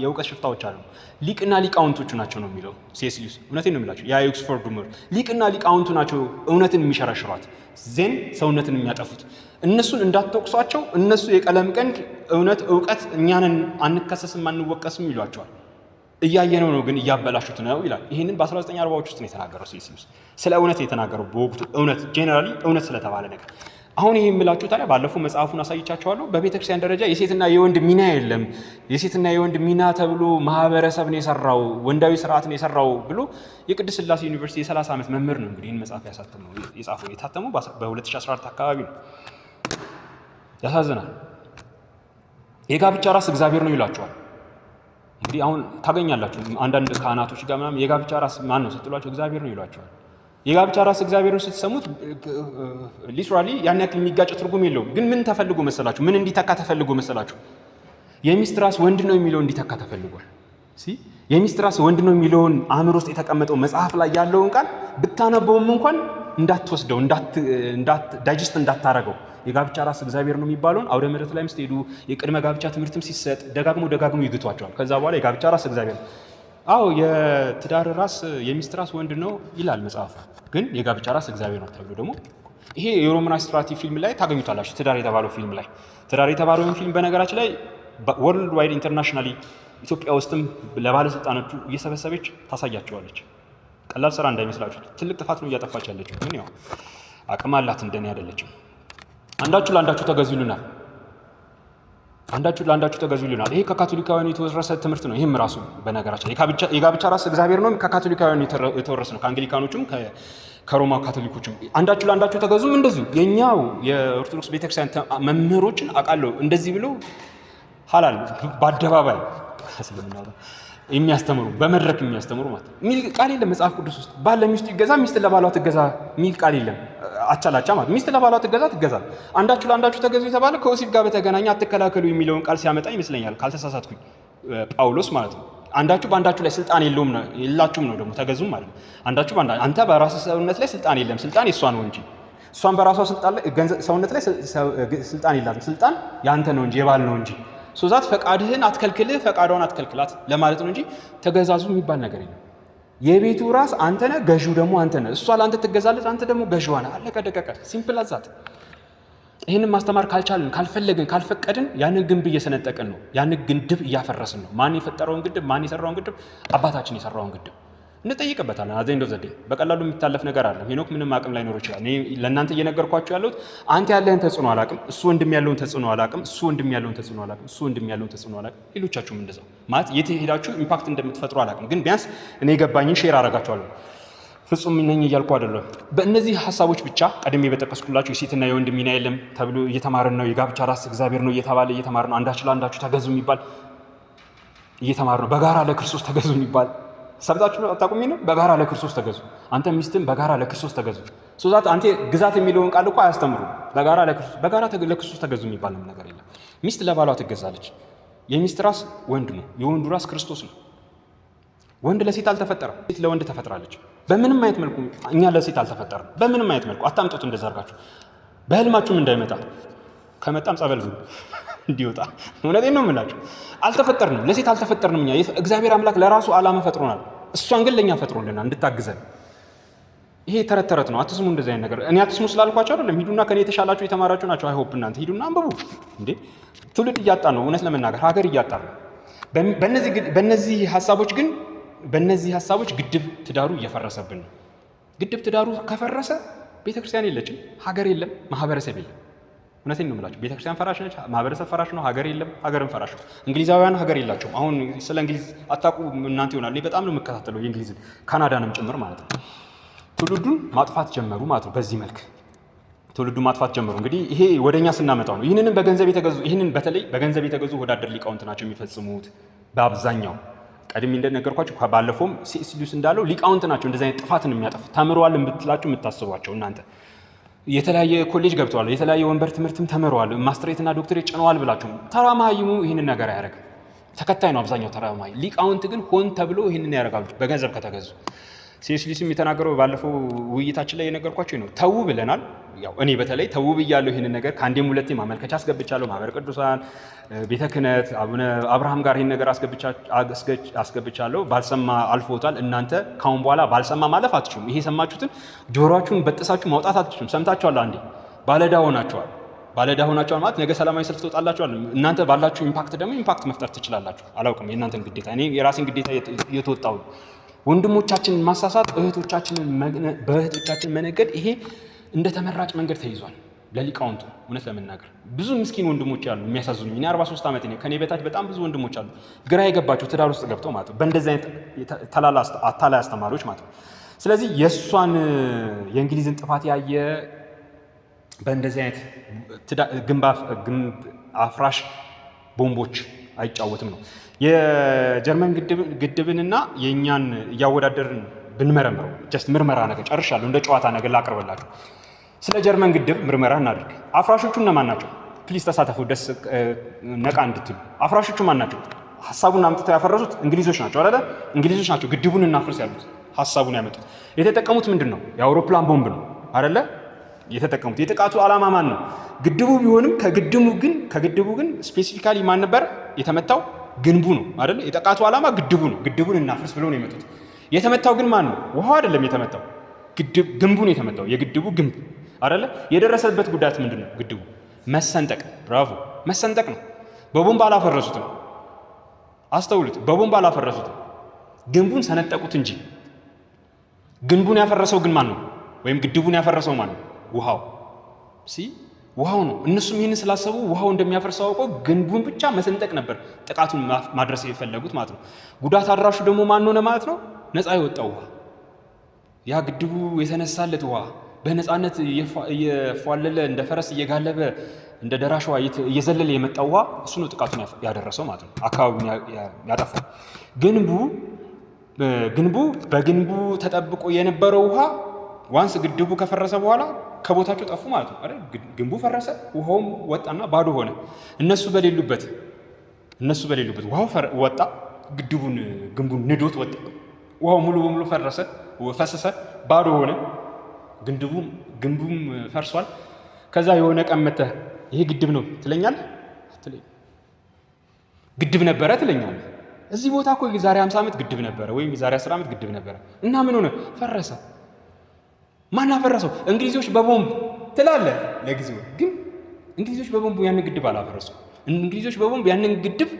የእውቀት ሽፍታዎች አይደሉም። ሊቅና ሊቃውንቶቹ ናቸው ነው የሚለው ሲኤስ ሉዊስ። እውነቴን ነው የሚላቸው ያ የኦክስፎርድ ምሁር ሊቅና ሊቃውንቱ ናቸው እውነትን የሚሸረሽሯት ዜን ሰውነትን የሚያጠፉት። እነሱን እንዳትወቅሷቸው፣ እነሱ የቀለም ቀንድ እውቀት እኛንን አንከሰስም አንወቀስም ይሏቸዋል። እያየነው ነው ግን እያበላሹት ነው ይላል። ይህንን በ1940ዎች ውስጥ ነው የተናገረው ሲኤስ ሉዊስ። ስለ እውነት የተናገረው በወቅቱ እውነት ጄኔራሊ እውነት ስለተባለ ነገር። አሁን ይሄ የምላችሁ ታዲያ ባለፈው መጽሐፉን አሳይቻችኋለሁ። በቤተክርስቲያን ደረጃ የሴትና የወንድ ሚና የለም፣ የሴትና የወንድ ሚና ተብሎ ማህበረሰብ ነው የሰራው፣ ወንዳዊ ስርዓት ነው የሰራው ብሎ የቅድስት ሥላሴ ዩኒቨርሲቲ የ30 ዓመት መምህር ነው እንግዲህ ይህን መጽሐፍ የጻፈው። የታተመው በ2014 አካባቢ ነው። ያሳዝናል። የጋብቻ ራስ እግዚአብሔር ነው ይሏቸዋል። እንግዲህ አሁን ታገኛላችሁ አንዳንድ ካህናቶች ጋር ምናምን የጋብቻ ራስ ማን ነው ስትሏቸው እግዚአብሔር ነው ይሏቸዋል። የጋብቻ ራስ እግዚአብሔር ነው ስትሰሙት ሊትራሊ ያን ያክል የሚጋጭ ትርጉም የለውም። ግን ምን ተፈልጎ መሰላችሁ? ምን እንዲተካ ተፈልጎ መሰላችሁ? የሚስት ራስ ወንድ ነው የሚለው እንዲተካ ተፈልጓል። የሚስት ራስ ወንድ ነው የሚለውን አእምሮ ውስጥ የተቀመጠው መጽሐፍ ላይ ያለውን ቃል ብታነበውም እንኳን እንዳትወስደው ዳይጀስት እንዳታረገው የጋብቻ ራስ እግዚአብሔር ነው የሚባለውን አውደ ምሕረት ላይም ስትሄዱ የቅድመ ጋብቻ ትምህርትም ሲሰጥ ደጋግሞ ይግቷቸዋል። ከዛ በኋላ የጋብቻ ራስ እግዚአብሔር ነው። አዎ የትዳር ራስ የሚስት ራስ ወንድ ነው ይላል መጽሐፉ፣ ግን የጋብቻ ራስ እግዚአብሔር ነው ተብሎ ደግሞ ይሄ የሮማን ስትራቲ ፊልም ላይ ታገኙታላችሁ። ትዳር የተባለው ፊልም ላይ ትዳር የተባለውን ፊልም በነገራችን ላይ ወርልድ ዋይድ ኢንተርናሽናሊ ኢትዮጵያ ውስጥም ለባለስልጣኖቹ እየሰበሰበች ታሳያቸዋለች። ቀላል ስራ እንዳይመስላችሁ፣ ትልቅ ጥፋት ነው እያጠፋች ያለችው። ግን ያው አቅም አላት፣ እንደኔ አይደለችም። አንዳችሁ ለአንዳችሁ ተገዙ ይሉናል። ይሄ ከካቶሊካውያን የተወረሰ ትምህርት ነው። ይህም ራሱ በነገራችን የጋብቻ ራስ እግዚአብሔር ነው ከካቶሊካውያን የተወረሰ ነው። ከአንግሊካኖቹም ከሮማ ካቶሊኮችም አንዳችሁ ለአንዳችሁ ተገዙም እንደዚሁ የኛው የኦርቶዶክስ ቤተክርስቲያን መምህሮችን አውቃለሁ እንደዚህ ብለው ሐላል በአደባባይ ስለምናወራ የሚያስተምሩ በመድረክ የሚያስተምሩ ማለት ነው። ሚል ቃል የለም መጽሐፍ ቅዱስ ውስጥ። ባል ለሚስቱ ይገዛ፣ ሚስት ለባሏ ትገዛ ሚል ቃል የለም። አቻላቻ ማለት ሚስት ለባሏ ትገዛ። አንዳችሁ ለአንዳችሁ ተገዙ የተባለ ከወሲብ ጋር በተገናኘ አትከላከሉ የሚለውን ቃል ሲያመጣ ይመስለኛል ካልተሳሳትኩኝ ጳውሎስ ማለት ነው። አንዳችሁ በአንዳችሁ ላይ ስልጣን የላችሁም ነው ደግሞ ተገዙም ማለት ነው። አንዳችሁ አንተ በራስህ ሰውነት ላይ ስልጣን የለም፣ ስልጣን የእሷ ነው እንጂ እሷን በራሷ ሰውነት ላይ ስልጣን የላትም። ስልጣን ያንተ ነው እንጂ የባል ነው እንጂ ሶዛት ፈቃድህን አትከልክልህ ፈቃዷን አትከልክላት ለማለት ነው እንጂ ተገዛዙ የሚባል ነገር የለም። የቤቱ ራስ አንተ ነህ፣ ገዢው ደግሞ አንተ ነህ። እሷ ለአንተ ትገዛለች፣ አንተ ደግሞ ገዢዋ ነህ። አለቀ ደቀቀ። ሲምፕል አዛት። ይህንን ማስተማር ካልቻልን፣ ካልፈለግን፣ ካልፈቀድን ያንን ግንብ እየሰነጠቅን ነው። ያንን ግድብ እያፈረስን ነው። ማን የፈጠረውን ግድብ? ማን የሰራውን ግድብ? አባታችን የሰራውን ግድብ እንጠይቅበታለን። አዘ ኤንድ ኦፍ ዘ ዴይ በቀላሉ የሚታለፍ ነገር አለ። ሄኖክ ምንም አቅም ላይኖር ይችላል። እኔ ለእናንተ እየነገርኳችሁ ያለሁት አንተ ያለህን ተጽዕኖ አላቅም፣ እሱ ወንድም ያለውን ተጽዕኖ አላቅም፣ እሱ ወንድም ያለውን ተጽዕኖ አላቅም፣ እሱ ወንድም ያለውን ተጽዕኖ አላቅም። ሌሎቻችሁም እንደዛው ማለት የት ሄዳችሁ ኢምፓክት እንደምትፈጥሩ አላቅም፣ ግን ቢያንስ እኔ የገባኝን ሼር አደርጋችኋለሁ። ፍጹም ነኝ እያልኩ አይደለም። በእነዚህ ሀሳቦች ብቻ ቀድሜ በጠቀስኩላችሁ የሴትና የወንድ ሚና የለም ተብሎ እየተማርን ነው። የጋብቻ ራስ እግዚአብሔር ነው እየተባለ እየተማርን ነው። አንዳችሁ ለአንዳችሁ ተገዙ የሚባል እየተማርን ነው። በጋራ ለክርስቶስ ተገዙ የሚባል ሰብታችሁ አታውቁም? ነው በጋራ ለክርስቶስ ተገዙ። አንተ ሚስትም በጋራ ለክርስቶስ ተገዙ። ሶዛት አንተ ግዛት የሚለውን ቃል እኮ አያስተምሩ። በጋራ ለክርስቶስ ተገዙ የሚባል ነገር የለም። ሚስት ለባሏ ትገዛለች። የሚስት ራስ ወንድ ነው፣ የወንዱ ራስ ክርስቶስ ነው። ወንድ ለሴት አልተፈጠረም፣ ሴት ለወንድ ተፈጥራለች። በምንም አይነት መልኩ እኛ ለሴት አልተፈጠርም። በምንም አይነት መልኩ አታምጡት። እንደዛ አድርጋችሁ በህልማችሁም እንዳይመጣ፣ ከመጣም ጸበል እንዲወጣ። እውነቴን ነው የምላችሁ። አልተፈጠርንም፣ ለሴት አልተፈጠርንም። እኛ እግዚአብሔር አምላክ ለራሱ ዓላማ ፈጥሮናል። እሷን ግን ለእኛ ፈጥሮልናል እንድታግዘን። ይሄ ተረት ነው። አትስሙ እንደዚህ አይነት ነገር። እኔ አትስሙ ስላልኳቸው አይደለም። ሂዱና ከኔ የተሻላችሁ የተማራችሁ ናቸው። አይሆፕ እናንተ ሂዱና አንብቡ። እንዴ ትውልድ እያጣ ነው። እውነት ለመናገር ሀገር እያጣ ነው። በእነዚህ ሀሳቦች ግድብ ትዳሩ እየፈረሰብን ነው። ግድብ ትዳሩ ከፈረሰ ቤተክርስቲያን የለችም፣ ሀገር የለም፣ ማህበረሰብ የለም። እውነቴን ነው የምላችሁ። ቤተክርስቲያን ፈራሽ ነች፣ ማህበረሰብ ፈራሽ ነው፣ ሀገር የለም፣ ሀገርም ፈራሽ ነው። እንግሊዛውያን ሀገር የላቸውም። አሁን ስለ እንግሊዝ አታውቁ እናንተ ይሆናል። በጣም ነው የምከታተለው የእንግሊዝን ካናዳንም ጭምር ማለት ነው። ትውልዱን ማጥፋት ጀመሩ ማለት ነው። በዚህ መልክ ትውልዱን ማጥፋት ጀመሩ። እንግዲህ ይሄ ወደኛ ስናመጣው ነው። ይህንን በተለይ በገንዘብ የተገዙ ወዳደር ሊቃውንት ናቸው የሚፈጽሙት በአብዛኛው። ቀድሜ እንደነገርኳችሁ ባለፈውም ሲኤስ ሉዊስ እንዳለው ሊቃውንት ናቸው እንደዚህ አይነት ጥፋትን የሚያጠፉ። ተምረዋል ብትላችሁ የምታስቧቸው እናንተ የተለያየ ኮሌጅ ገብተዋል፣ የተለያየ ወንበር ትምህርትም ተምረዋል፣ ማስትሬትና ዶክትሬት ጭነዋል ብላችሁ ተራ መሃይሙ ይህንን ነገር አያደርግም። ተከታይ ነው አብዛኛው ተራማይ። ሊቃውንት ግን ሆን ተብሎ ይህንን ያደርጋሉ በገንዘብ ከተገዙ። ሴስሊስም የተናገረው ባለፈው ውይይታችን ላይ የነገርኳቸው ነው። ተው ብለናል። ያው እኔ በተለይ ተው ብያለሁ። ይህንን ነገር ከአንዴም ሁለቴ ማመልከቻ አስገብቻለሁ። ማህበረ ቅዱሳን፣ ቤተ ክህነት፣ አቡነ አብርሃም ጋር ይህን ነገር አስገብቻለሁ። ባልሰማ አልፎታል። እናንተ ካሁን በኋላ ባልሰማ ማለፍ አትችሉም። ይሄ የሰማችሁትን ጆሮአችሁን በጥሳችሁ ማውጣት አትችሉም። ሰምታችኋል። አንዴ ባለዕዳ ሆናችኋል። ባለዕዳ ሆናችኋል ማለት ነገ ሰላማዊ ሰልፍ ትወጣላችኋል። እናንተ ባላችሁ ኢምፓክት ደግሞ ኢምፓክት መፍጠር ትችላላችሁ። አላውቅም የእናንተን ግዴታ፣ እኔ የራሴን ግዴታ የተወጣው። ወንድሞቻችንን ማሳሳት፣ በእህቶቻችን መነገድ፣ ይሄ እንደ ተመራጭ መንገድ ተይዟል ለሊቃውንቱ። እውነት ለመናገር ብዙ ምስኪን ወንድሞች ያሉ የሚያሳዝኑ። እኔ 43 ዓመት ነው። ከኔ በታች በጣም ብዙ ወንድሞች አሉ ግራ የገባቸው ትዳር ውስጥ ገብተው ማለት ነው፣ በእንደዚህ አይነት አታላይ አስተማሪዎች ማለት ነው። ስለዚህ የእሷን የእንግሊዝን ጥፋት ያየ በእንደዚህ አይነት ግንብ አፍራሽ ቦምቦች አይጫወትም ነው። የጀርመን ግድብንና የእኛን እያወዳደርን ብንመረምረው ጀስት ምርመራ ነገር ጨርሻለሁ። እንደ ጨዋታ ነገር ላቅርበላችሁ። ስለ ጀርመን ግድብ ምርመራ እናድርግ። አፍራሾቹ እነማን ናቸው? ፕሊዝ ተሳተፉ፣ ደስ ነቃ እንድትሉ። አፍራሾቹ ማን ናቸው? ሀሳቡን አምጥተው ያፈረሱት እንግሊዞች ናቸው አይደለ? እንግሊዞች ናቸው ግድቡን እናፍርስ ያሉት፣ ሀሳቡን ያመጡት። የተጠቀሙት ምንድን ነው? የአውሮፕላን ቦምብ ነው አይደለ የተጠቀሙት። የጥቃቱ ዓላማ ማን ነው? ግድቡ ቢሆንም ከግድቡ ግን ስፔሲፊካሊ ማን ነበር የተመታው? ግንቡ ነው አይደለ? የጥቃቱ ዓላማ ግድቡ ነው። ግድቡን እናፍርስ ብለው ነው የመጡት። የተመታው ግን ማን ነው? ውሃው አይደለም የተመታው፣ ግንቡ ነው የተመታው። የግድቡ ግንብ አይደለ? የደረሰበት ጉዳት ምንድን ነው? ግድቡ መሰንጠቅ። ብራቮ፣ መሰንጠቅ ነው። በቦምብ አላፈረሱትም። አስተውሉት፣ በቦምብ አላፈረሱትም። ግንቡን ሰነጠቁት እንጂ። ግንቡን ያፈረሰው ግን ማን ነው? ወይም ግድቡን ያፈረሰው ማን ነው? ውሃው ውሃው ነው። እነሱም ይህንን ስላሰቡ ውሃው እንደሚያፈርሰው አውቀው ግንቡን ብቻ መሰንጠቅ ነበር ጥቃቱን ማድረስ የፈለጉት ማለት ነው። ጉዳት አድራሹ ደግሞ ማን ሆነ ማለት ነው? ነፃ የወጣው ውሃ፣ ያ ግድቡ የተነሳለት ውሃ በነፃነት እየፏለለ እንደ ፈረስ እየጋለበ እንደ ደራሽ ውሃ እየዘለለ የመጣው ውሃ እሱ ነው ጥቃቱን ያደረሰው ማለት ነው። አካባቢውን ያጠፋው በግንቡ ተጠብቆ የነበረው ውሃ ዋንስ ግድቡ ከፈረሰ በኋላ ከቦታቸው ጠፉ ማለት ነው አይደል? ግንቡ ፈረሰ፣ ውሃውም ወጣና ባዶ ሆነ። እነሱ በሌሉበት ውሃው ወጣ፣ ግንቡን ንዶት ወጣ። ውሃው ሙሉ በሙሉ ፈሰሰ፣ ባዶ ሆነ። ግንቡም ፈርሷል። ከዛ የሆነ ቀን መተህ ይሄ ግድብ ነው ትለኛለህ? ግድብ ነበረ ትለኛለህ? እዚህ ቦታ እኮ የዛሬ 50 ዓመት ግድብ ነበረ፣ ወይም የዛሬ 10 ዓመት ግድብ ነበረ እና ምን ሆነ? ፈረሰ። ማን አፈረሰው? እንግሊዞች በቦምብ ትላለህ። ለጊዜው ግን እንግሊዞች በቦምብ ያንን ግድብ አላፈረሱ። እንግሊዞች በቦምብ ያንን ግድብ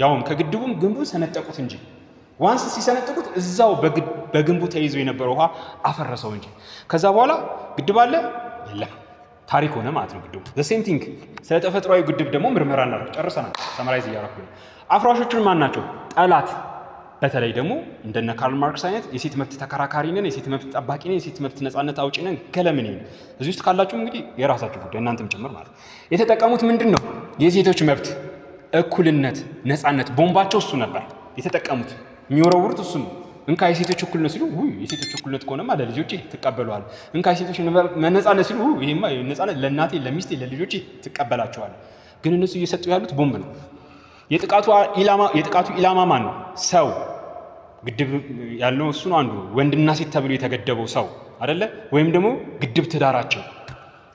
ያውም ከግድቡም ግንቡን ሰነጠቁት እንጂ ዋንስ ሲሰነጥቁት እዛው በግንቡ ተይዞ የነበረው ውሃ አፈረሰው እንጂ። ከዛ በኋላ ግድብ አለ የለም፣ ታሪክ ሆነ ማለት ነው ግድቡ። ዘ ሴም ቲንግ። ስለ ተፈጥሯዊ ግድብ ደግሞ ምርመራ እናደርግ ጨርሰናል። ሰማራይዝ እያደረኩ ነው። አፍራሾቹን ማን ናቸው? ጠላት። በተለይ ደግሞ እንደነ ካርል ማርክስ አይነት የሴት መብት ተከራካሪ ነን፣ የሴት መብት ጠባቂ ነን፣ የሴት መብት ነፃነት አውጪ ነን ገለምን። እዚህ ውስጥ ካላችሁ እንግዲህ የራሳችሁ ጉዳይ፣ እናንተም ጭምር ማለት። የተጠቀሙት ምንድን ነው? የሴቶች መብት፣ እኩልነት፣ ነፃነት። ቦምባቸው እሱ ነበር የተጠቀሙት። የሚወረውሩት እሱ ነው። እንካ የሴቶች እኩልነት ሲሉ የሴቶች እኩልነት ከሆነማ ለልጆቼ ትቀበለዋል። እንካ የሴቶች ነፃነት ሲሉ ይሄማ ነፃነት ለእናቴ ለሚስቴ ለልጆቼ ትቀበላቸዋል። ግን እነሱ እየሰጡ ያሉት ቦምብ ነው። የጥቃቱ ኢላማ ማን ነው? ሰው። ግድብ ያለው እሱ ነው አንዱ። ወንድና ሴት ተብሎ የተገደበው ሰው አይደለ? ወይም ደግሞ ግድብ ትዳራችን።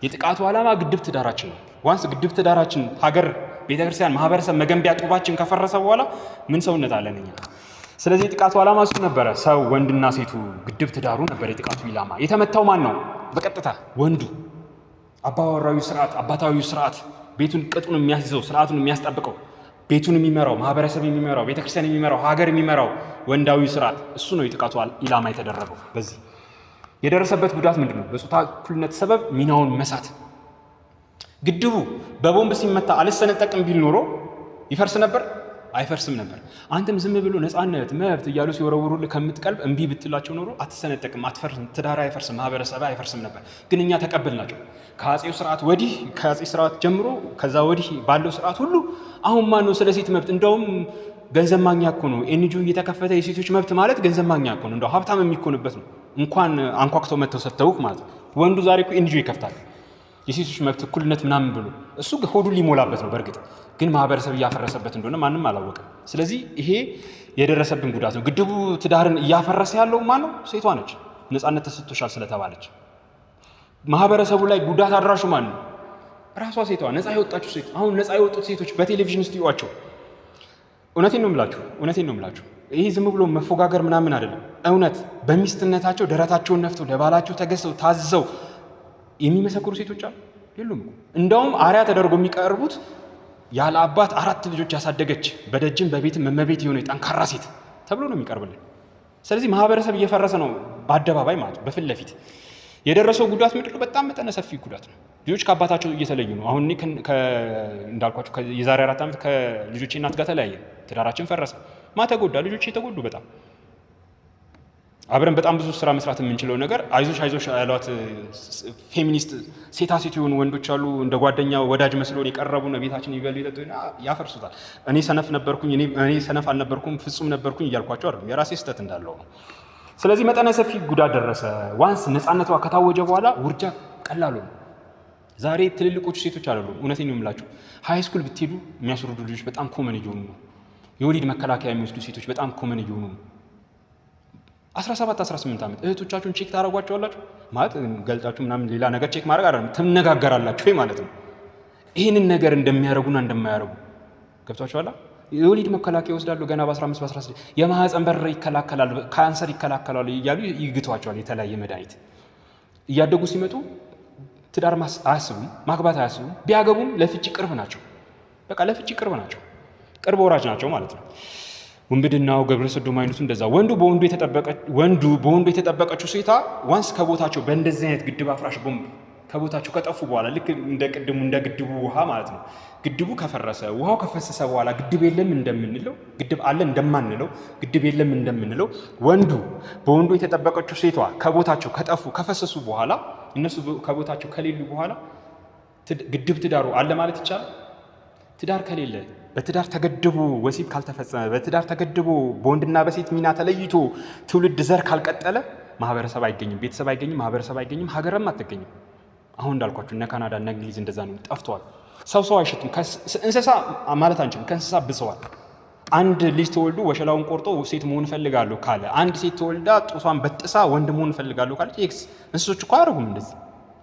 የጥቃቱ ዓላማ ግድብ ትዳራችን ነው። ዋንስ ግድብ ትዳራችን፣ ሀገር፣ ቤተክርስቲያን፣ ማህበረሰብ መገንቢያ ጡባችን ከፈረሰ በኋላ ምን ሰውነት አለን እኛ? ስለዚህ የጥቃቱ ዓላማ እሱ ነበረ። ሰው፣ ወንድና ሴቱ፣ ግድብ ትዳሩ ነበር የጥቃቱ ኢላማ። የተመታው ማን ነው? በቀጥታ ወንዱ። አባወራዊ ስርዓት፣ አባታዊ ስርዓት፣ ቤቱን ቅጡን የሚያስይዘው፣ ስርዓቱን የሚያስጠብቀው፣ ቤቱን የሚመራው፣ ማህበረሰብ የሚመራው፣ ቤተክርስቲያን የሚመራው፣ ሀገር የሚመራው ወንዳዊ ስርዓት፣ እሱ ነው የጥቃቱ ኢላማ የተደረገው። በዚህ የደረሰበት ጉዳት ምንድን ነው? በጾታ እኩልነት ሰበብ ሚናውን መሳት። ግድቡ በቦምብ ሲመታ አልሰነጠቅም ቢል ኖሮ ይፈርስ ነበር? አይፈርስም ነበር። አንተም ዝም ብሎ ነፃነት መብት እያሉ ሲወረውሩልህ ከምትቀልብ እምቢ ብትላቸው ኖሮ አትሰነጠቅም፣ አትፈርስም፣ ትዳር አይፈርስም፣ ማህበረሰብ አይፈርስም ነበር። ግን እኛ ተቀበልናቸው። ከአፄው ስርዓት ወዲህ፣ ከአፄ ስርዓት ጀምሮ ከዛ ወዲህ ባለው ስርዓት ሁሉ አሁን ማን ነው ስለ ሴት መብት? እንደውም ገንዘብ ማግኛ እኮ ነው። ኤንጂኦ እየተከፈተ የሴቶች መብት ማለት ገንዘብ ማግኛ እኮ ነው። እንደው ሀብታም የሚኮንበት ነው። እንኳን አንኳክተው መተው ሰጥተውክ ማለት ነው። ወንዱ ዛሬ እኮ ኤንጂኦ ይከፍታል። የሴቶች መብት እኩልነት ምናምን ብሎ እሱ ሆዱ ሊሞላበት ነው። በእርግጥ ግን ማህበረሰብ እያፈረሰበት እንደሆነ ማንም አላወቀም። ስለዚህ ይሄ የደረሰብን ጉዳት ነው። ግድቡ ትዳርን እያፈረሰ ያለው ማን ነው? ሴቷ ነች። ነፃነት ተሰጥቶሻል ስለተባለች ማህበረሰቡ ላይ ጉዳት አድራሹ ማን ነው? ራሷ ሴቷ፣ ነፃ የወጣችው ሴት። አሁን ነፃ የወጡት ሴቶች በቴሌቪዥን ውስጥ ይዋቸው። እውነቴን ነው የምላችሁ። ይሄ ዝም ብሎ መፎጋገር ምናምን አይደለም። እውነት በሚስትነታቸው ደረታቸውን ነፍተው ለባላቸው ተገዝተው ታዘው የሚመሰክሩ ሴቶች አሉ? የሉም። እንደውም አርያ ተደርጎ የሚቀርቡት ያለ አባት 4 ልጆች ያሳደገች በደጅም በቤትም እመቤት የሆነ ጠንካራ ሴት ተብሎ ነው የሚቀርብልን። ስለዚህ ማህበረሰብ እየፈረሰ ነው በአደባባይ ማለት ነው። በፊት ለፊት የደረሰው ጉዳት ምንድን ነው? በጣም መጠነ ሰፊ ጉዳት ነው። ልጆች ከአባታቸው እየተለዩ ነው። አሁን እኔ እንዳልኳቸው የዛሬ 4 ዓመት ከልጆቼ እናት ጋር ተለያየ። ትዳራችን ፈረሰ። ተጎዳ? ልጆቼ ተጎዱ በጣም። አብረን በጣም ብዙ ስራ መስራት የምንችለው ነገር አይዞሽ ያሏት ፌሚኒስት ሴታ ሴት የሆኑ ወንዶች አሉ። እንደ ጓደኛ ወዳጅ መስሎን የቀረቡ ነው። ቤታችን ይበሉ ይጠጡ ያፈርሱታል። እኔ ሰነፍ ነበርኩኝ፣ እኔ ሰነፍ አልነበርኩም፣ ፍጹም ነበርኩኝ እያልኳቸው አይደለም። የራሴ ስህተት እንዳለው ነው። ስለዚህ መጠነ ሰፊ ጉዳት ደረሰ። ዋንስ ነፃነቷ ከታወጀ በኋላ ውርጃ ቀላሉ ነው። ዛሬ ትልልቆቹ ሴቶች አይደሉም። እውነቴን ነው የምላችሁ። ሃይ ስኩል ብትሄዱ የሚያስወርዱ ልጆች በጣም ኮመን እየሆኑ ነው። የወሊድ መከላከያ የሚወስዱ ሴቶች በጣም ኮመን እየሆኑ ነው። 17-18 ዓመት እህቶቻችሁን ቼክ ታደርጓቸዋላችሁ ማለት ገልጣችሁ ምናምን ሌላ ነገር ቼክ ማድረግ አይደለም፣ ትነጋገራላችሁ ማለት ነው። ይህንን ነገር እንደሚያደርጉና እንደማያደርጉ ገብቷችኋል። የወሊድ መከላከያ ይወስዳሉ ገና በ15 በ16 የማህፀን በር ይከላከላል፣ ካንሰር ይከላከላል እያሉ ይግቷቸዋል። የተለያየ መድኃኒት እያደጉ ሲመጡ ትዳር አያስቡም፣ ማግባት አያስቡም። ቢያገቡም ለፍቺ ቅርብ ናቸው። በቃ ለፍቺ ቅርብ ናቸው፣ ቅርብ ወራጅ ናቸው ማለት ነው። ውንብድናው፣ ግብረ ሰዶማዊነቱ እንደዛ። ወንዱ በወንዱ የተጠበቀችው ሴታ ዋንስ ከቦታቸው በእንደዚህ አይነት ግድብ አፍራሽ ቦምብ ከቦታቸው ከጠፉ በኋላ ልክ እንደ ግድቡ ውሃ ማለት ነው። ግድቡ ከፈረሰ ውሃው ከፈሰሰ በኋላ ግድብ የለም እንደምንለው፣ ግድብ አለ እንደማንለው፣ ግድብ የለም እንደምንለው በወንዱ የተጠበቀችው ሴቷ ከቦታቸው ከጠፉ ከፈሰሱ በኋላ እነሱ ከቦታቸው ከሌሉ በኋላ ግድብ ትዳሩ አለ ማለት ይቻላል? ትዳር ከሌለ በትዳር ተገድቦ ወሲብ ካልተፈጸመ በትዳር ተገድቦ በወንድና በሴት ሚና ተለይቶ ትውልድ ዘር ካልቀጠለ ማህበረሰብ አይገኝም፣ ቤተሰብ አይገኝም፣ ማህበረሰብ አይገኝም፣ ሀገርም አትገኝም። አሁን እንዳልኳችሁ እነ ካናዳ እነ እንግሊዝ እንደዛ ነው፣ ጠፍተዋል። ሰው አይሸትም። እንስሳ ማለት አንችልም፣ ከእንስሳ ብሰዋል። አንድ ልጅ ተወልዶ ወሸላውን ቆርጦ ሴት መሆን እፈልጋለሁ ካለ፣ አንድ ሴት ተወልዳ ጡቷን በጥሳ ወንድ መሆን እፈልጋለሁ ካለች እንስሶች እኮ አያደርጉም እንደዚህ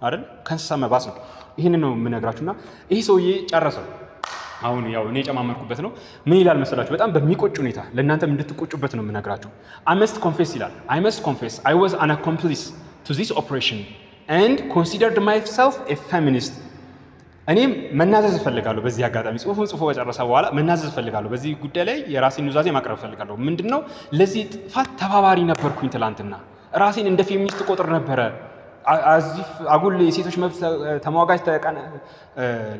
አይደል? ከእንስሳ መባስ ነው። ይህንን ነው የምነግራችሁና ይህ ሰውዬ ጨረሰው። አሁን ያው እኔ የጨማመርኩበት ነው። ምን ይላል መሰላችሁ? በጣም በሚቆጭ ሁኔታ ለእናንተም እንድትቆጩበት ነው የምነግራችሁ። I must confess ይላል። I must confess I was an accomplice to this operation and considered myself a feminist። እኔም መናዘዝ እፈልጋለሁ። በዚህ አጋጣሚ ጽሁፉን ጽፎ በጨረሰ በኋላ መናዘዝ እፈልጋለሁ። በዚህ ጉዳይ ላይ የራሴን ኑዛዜ ማቅረብ እፈልጋለሁ። ምንድነው? ለዚህ ጥፋት ተባባሪ ነበርኩኝ። ትላንትና ራሴን እንደ ፌሚኒስት ቆጥር ነበረ። አጉል የሴቶች መብት ተሟጋጅ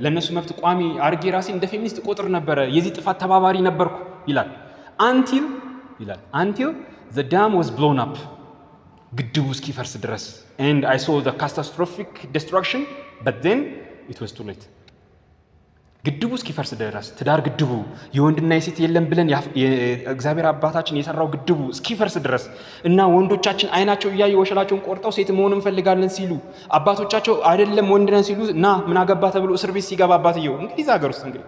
ለነሱ መብት ቋሚ አርጌ ራሴ እንደ ፌሚኒስት ቆጥር ነበረ። የዚህ ጥፋት ተባባሪ ነበርኩ ይላል። until the dam was blown up ግድቡ እስኪፈርስ ድረስ and I saw the catastrophic destruction but then it was too late። ግድቡ እስኪፈርስ ድረስ ትዳር ግድቡ የወንድና የሴት የለም ብለን እግዚአብሔር አባታችን የሰራው ግድቡ እስኪፈርስ ድረስ እና ወንዶቻችን አይናቸው እያየ ወሸላቸውን ቆርጠው ሴት መሆን እንፈልጋለን ሲሉ አባቶቻቸው አይደለም ወንድ ነን ሲሉ እና ምን አገባ ተብሎ እስር ቤት ሲገባ አባትየው እንግሊዝ ሀገር ውስጥ እንግዲህ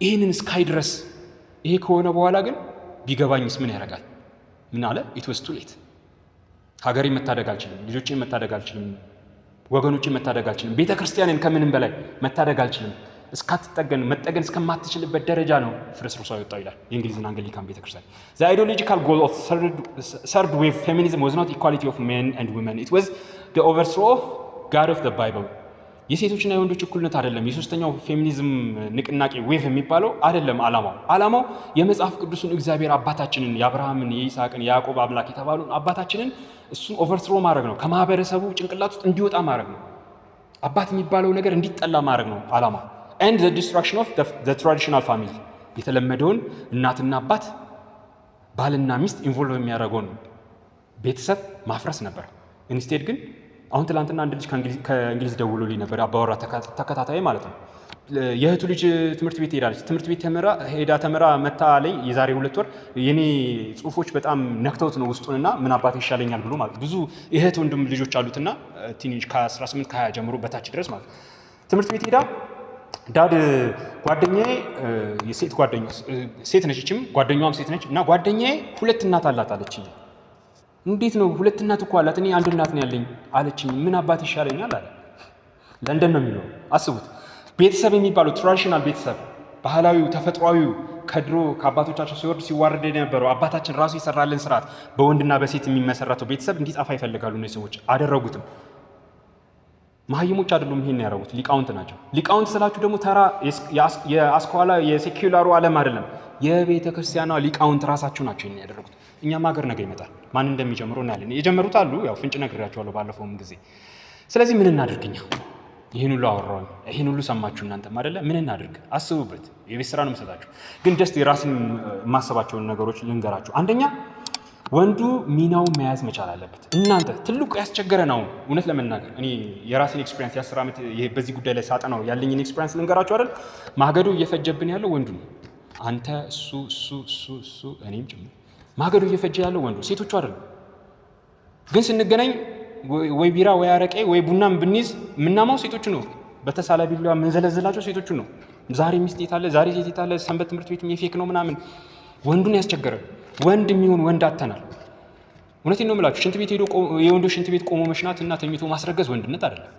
ይህንን እስካይ ድረስ ይሄ ከሆነ በኋላ ግን ቢገባኝስ ምን ያደርጋል? ምን አለ? it was too late። ሀገሬን መታደግ አልችልም፣ ልጆቼን መታደግ አልችልም፣ ወገኖቼን መታደግ አልችልም፣ ቤተ ክርስቲያንን ከምንም በላይ መታደግ አልችልም። መጠገን እስከማትችልበት ደረጃ ነው ፍርስርሷ የወጣው ይላል የእንግሊዝና አንግሊካን ቤተክርስቲያን። The ideological goal of third wave feminism was not equality of men and women. It was the overthrow of God of the Bible. የሴቶችና የወንዶች እኩልነት አይደለም። የሶስተኛው ፌሚኒዝም ንቅናቄ ዌቭ የሚባለው አይደለም። ዓላማው የመጽሐፍ ቅዱስን እግዚአብሔር አባታችንን የአብርሃምን፣ የይስሐቅን፣ የያዕቆብ አምላክ የተባሉን አባታችንን እሱን ኦቨርትሮ ማድረግ ነው። ከማህበረሰቡ ጭንቅላት ውስጥ እንዲወጣ ማድረግ ነው። አባት የሚባለው ነገር እንዲጠላ ማድረግ ነው ዓላማው። and the destruction of the traditional family የተለመደውን እናትና አባት ባልና ሚስት ኢንቮልቭ የሚያደርገውን ቤተሰብ ማፍረስ ነበር። ኢንስቴድ ግን አሁን ትላንትና አንድ ልጅ ከእንግሊዝ ደውሎልኝ ነበር፣ አባወራ ተከታታይ ማለት ነው። የእህቱ ልጅ ትምህርት ቤት ሄዳለች። ትምህርት ቤት ተምራ መታ ላይ የዛሬ 2 ወር የኔ ጽሁፎች በጣም ነክተውት ነው ውስጡንና ምን አባቴ ይሻለኛል ብሎ ማለት ብዙ የእህት ወንድም ልጆች አሉትና ቲኔጅ ከ18 ከ20 ጀምሮ በታች ድረስ ማለት ትምህርት ቤት ሄዳ ዳድ ጓደኛዬ የሴት ጓደኛ ሴት ነች፣ እቺም ጓደኛዋም ሴት ነች እና ጓደኛዬ 2 እናት አላት አለችኝ። እንዴት ነው 2 እናት እኮ አላት፣ እኔ 1 እናት ነው ያለኝ አለችኝ። ምን አባት ይሻለኛል አለ። ለንደን ነው የሚለው። አስቡት። ቤተሰብ የሚባለው ትራዲሽናል ቤተሰብ ባህላዊው ተፈጥሯዊው ከድሮ ከአባቶቻቸው ሲወርድ ሲዋረድ የነበረው አባታችን ራሱ የሰራልን ስርዓት በወንድና በሴት የሚመሰረተው ቤተሰብ እንዲጠፋ ይፈልጋሉ እነዚህ ሰዎች። አደረጉትም። መሀይሞች አይደሉም ይሄን ያደረጉት፣ ሊቃውንት ናቸው። ሊቃውንት ስላችሁ ደግሞ ተራ የአስኳላ የሴኩላሩ ዓለም አይደለም፣ የቤተ ክርስቲያኗ ሊቃውንት ራሳቸው ናቸው ይሄን ያደረጉት። እኛም ሀገር ነገ ይመጣል፣ ማን እንደሚጀምሩ እናያለን። የጀመሩት አሉ፣ ያው ፍንጭ ነግሬያቸዋለሁ ባለፈውም ጊዜ። ስለዚህ ምን እናድርግኛ? ይህን ሁሉ አወራሁኝ፣ ይህን ሁሉ ሰማችሁ እናንተም አይደለ? ምን እናድርግ? አስቡበት። የቤት ስራ ነው የምሰጣችሁ፣ ግን ደስ የራስን የማሰባቸውን ነገሮች ልንገራችሁ። አንደኛ ወንዱ ሚናውን መያዝ መቻል አለበት። እናንተ ትልቁ ያስቸገረ ነው። እውነት ለመናገር እኔ የራሴን ኤክስፒሪየንስ የ10 ዓመት በዚህ ጉዳይ ላይ ሳጠናው ያለኝን ኤክስፒሪየንስ ልንገራችሁ አይደል? ማገዶ እየፈጀብን ያለው ወንዱ ነው። አንተ እሱ እኔም ጭምር ማገዶ እየፈጀ ያለው ወንዱ፣ ሴቶቹ አይደለም። ግን ስንገናኝ ወይ ቢራ ወይ አረቄ ወይ ቡናም ብንይዝ ምናማው ሴቶቹ ነው። በተሳላ ቢላዋ የምንዘለዝላቸው ሴቶቹ ነው። ዛሬ ሚስት የት አለ፣ ዛሬ ሴት የት አለ፣ ሰንበት ትምህርት ቤት የፌክ ነው ምናምን። ወንዱን ያስቸገረ ወንድ የሚሆን ወንድ አተናል። እውነቴን ነው የምላችሁ። ሽንት ቤት ሄዶ የወንዶች ሽንት ቤት ቆሞ መሽናት እና ተኝቶ ማስረገዝ ወንድነት አይደለም።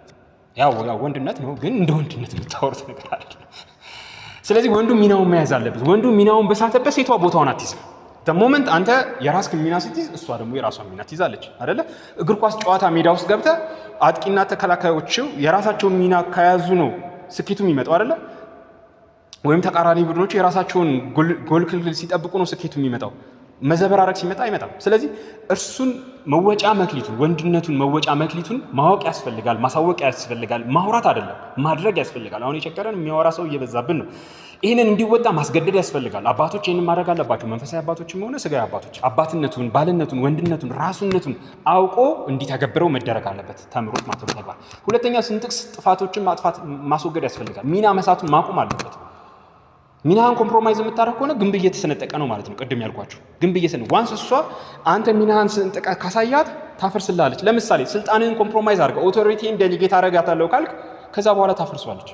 ያው ወንድነት ነው፣ ግን እንደ ወንድነት የምታወሩት ነገር አይደለም። ስለዚህ ወንዱ ሚናውን መያዝ አለበት። ወንዱ ሚናውን በሳተበት ሴቷ ቦታውን አትይዝም። ሞመንት አንተ የራስህን ሚና ስትይዝ እሷ ደግሞ የራሷን ሚና ትይዛለች አይደለ? እግር ኳስ ጨዋታ ሜዳ ውስጥ ገብተህ አጥቂና ተከላካዮቹ የራሳቸውን ሚና ከያዙ ነው ስኬቱ የሚመጣው አይደለ? ወይም ተቃራኒ ቡድኖች የራሳቸውን ጎል ክልል ሲጠብቁ ነው ስኬቱ የሚመጣው። መዘበራረቅ ሲመጣ አይመጣም። ስለዚህ እርሱን መወጫ መክሊቱን ወንድነቱን መወጫ መክሊቱን ማወቅ ያስፈልጋል፣ ማሳወቅ ያስፈልጋል። ማውራት አይደለም ማድረግ ያስፈልጋል። አሁን የቸገረን የሚያወራ ሰው እየበዛብን ነው። ይህንን እንዲወጣ ማስገደድ ያስፈልጋል። አባቶች ይህንን ማድረግ አለባቸው። መንፈሳዊ አባቶችም ሆነ ስጋዊ አባቶች አባትነቱን፣ ባልነቱን፣ ወንድነቱን፣ ራሱነቱን አውቆ እንዲተገብረው መደረግ አለበት። ተምሮት ማተሩ ተግባር። ሁለተኛ ስንጥቅስ ጥፋቶችን ማስወገድ ያስፈልጋል። ሚና መሳቱን ማቆም አለበት። ሚናህን ኮምፕሮማይዝ የምታደርግ ከሆነ ግንብ እየተሰነጠቀ ነው ማለት ነው። ቅድም ያልኳችሁ ግንብ እየሰነጠቀ ዋንስ እሷ አንተ ሚናህን ስንጠቃ ካሳያት ታፈርስላለች። ለምሳሌ ስልጣንህን ኮምፕሮማይዝ አድርገህ ኦቶሪቲን ዴሊጌት አደርጋታለሁ ካልክ ከዛ በኋላ ታፈርሷለች።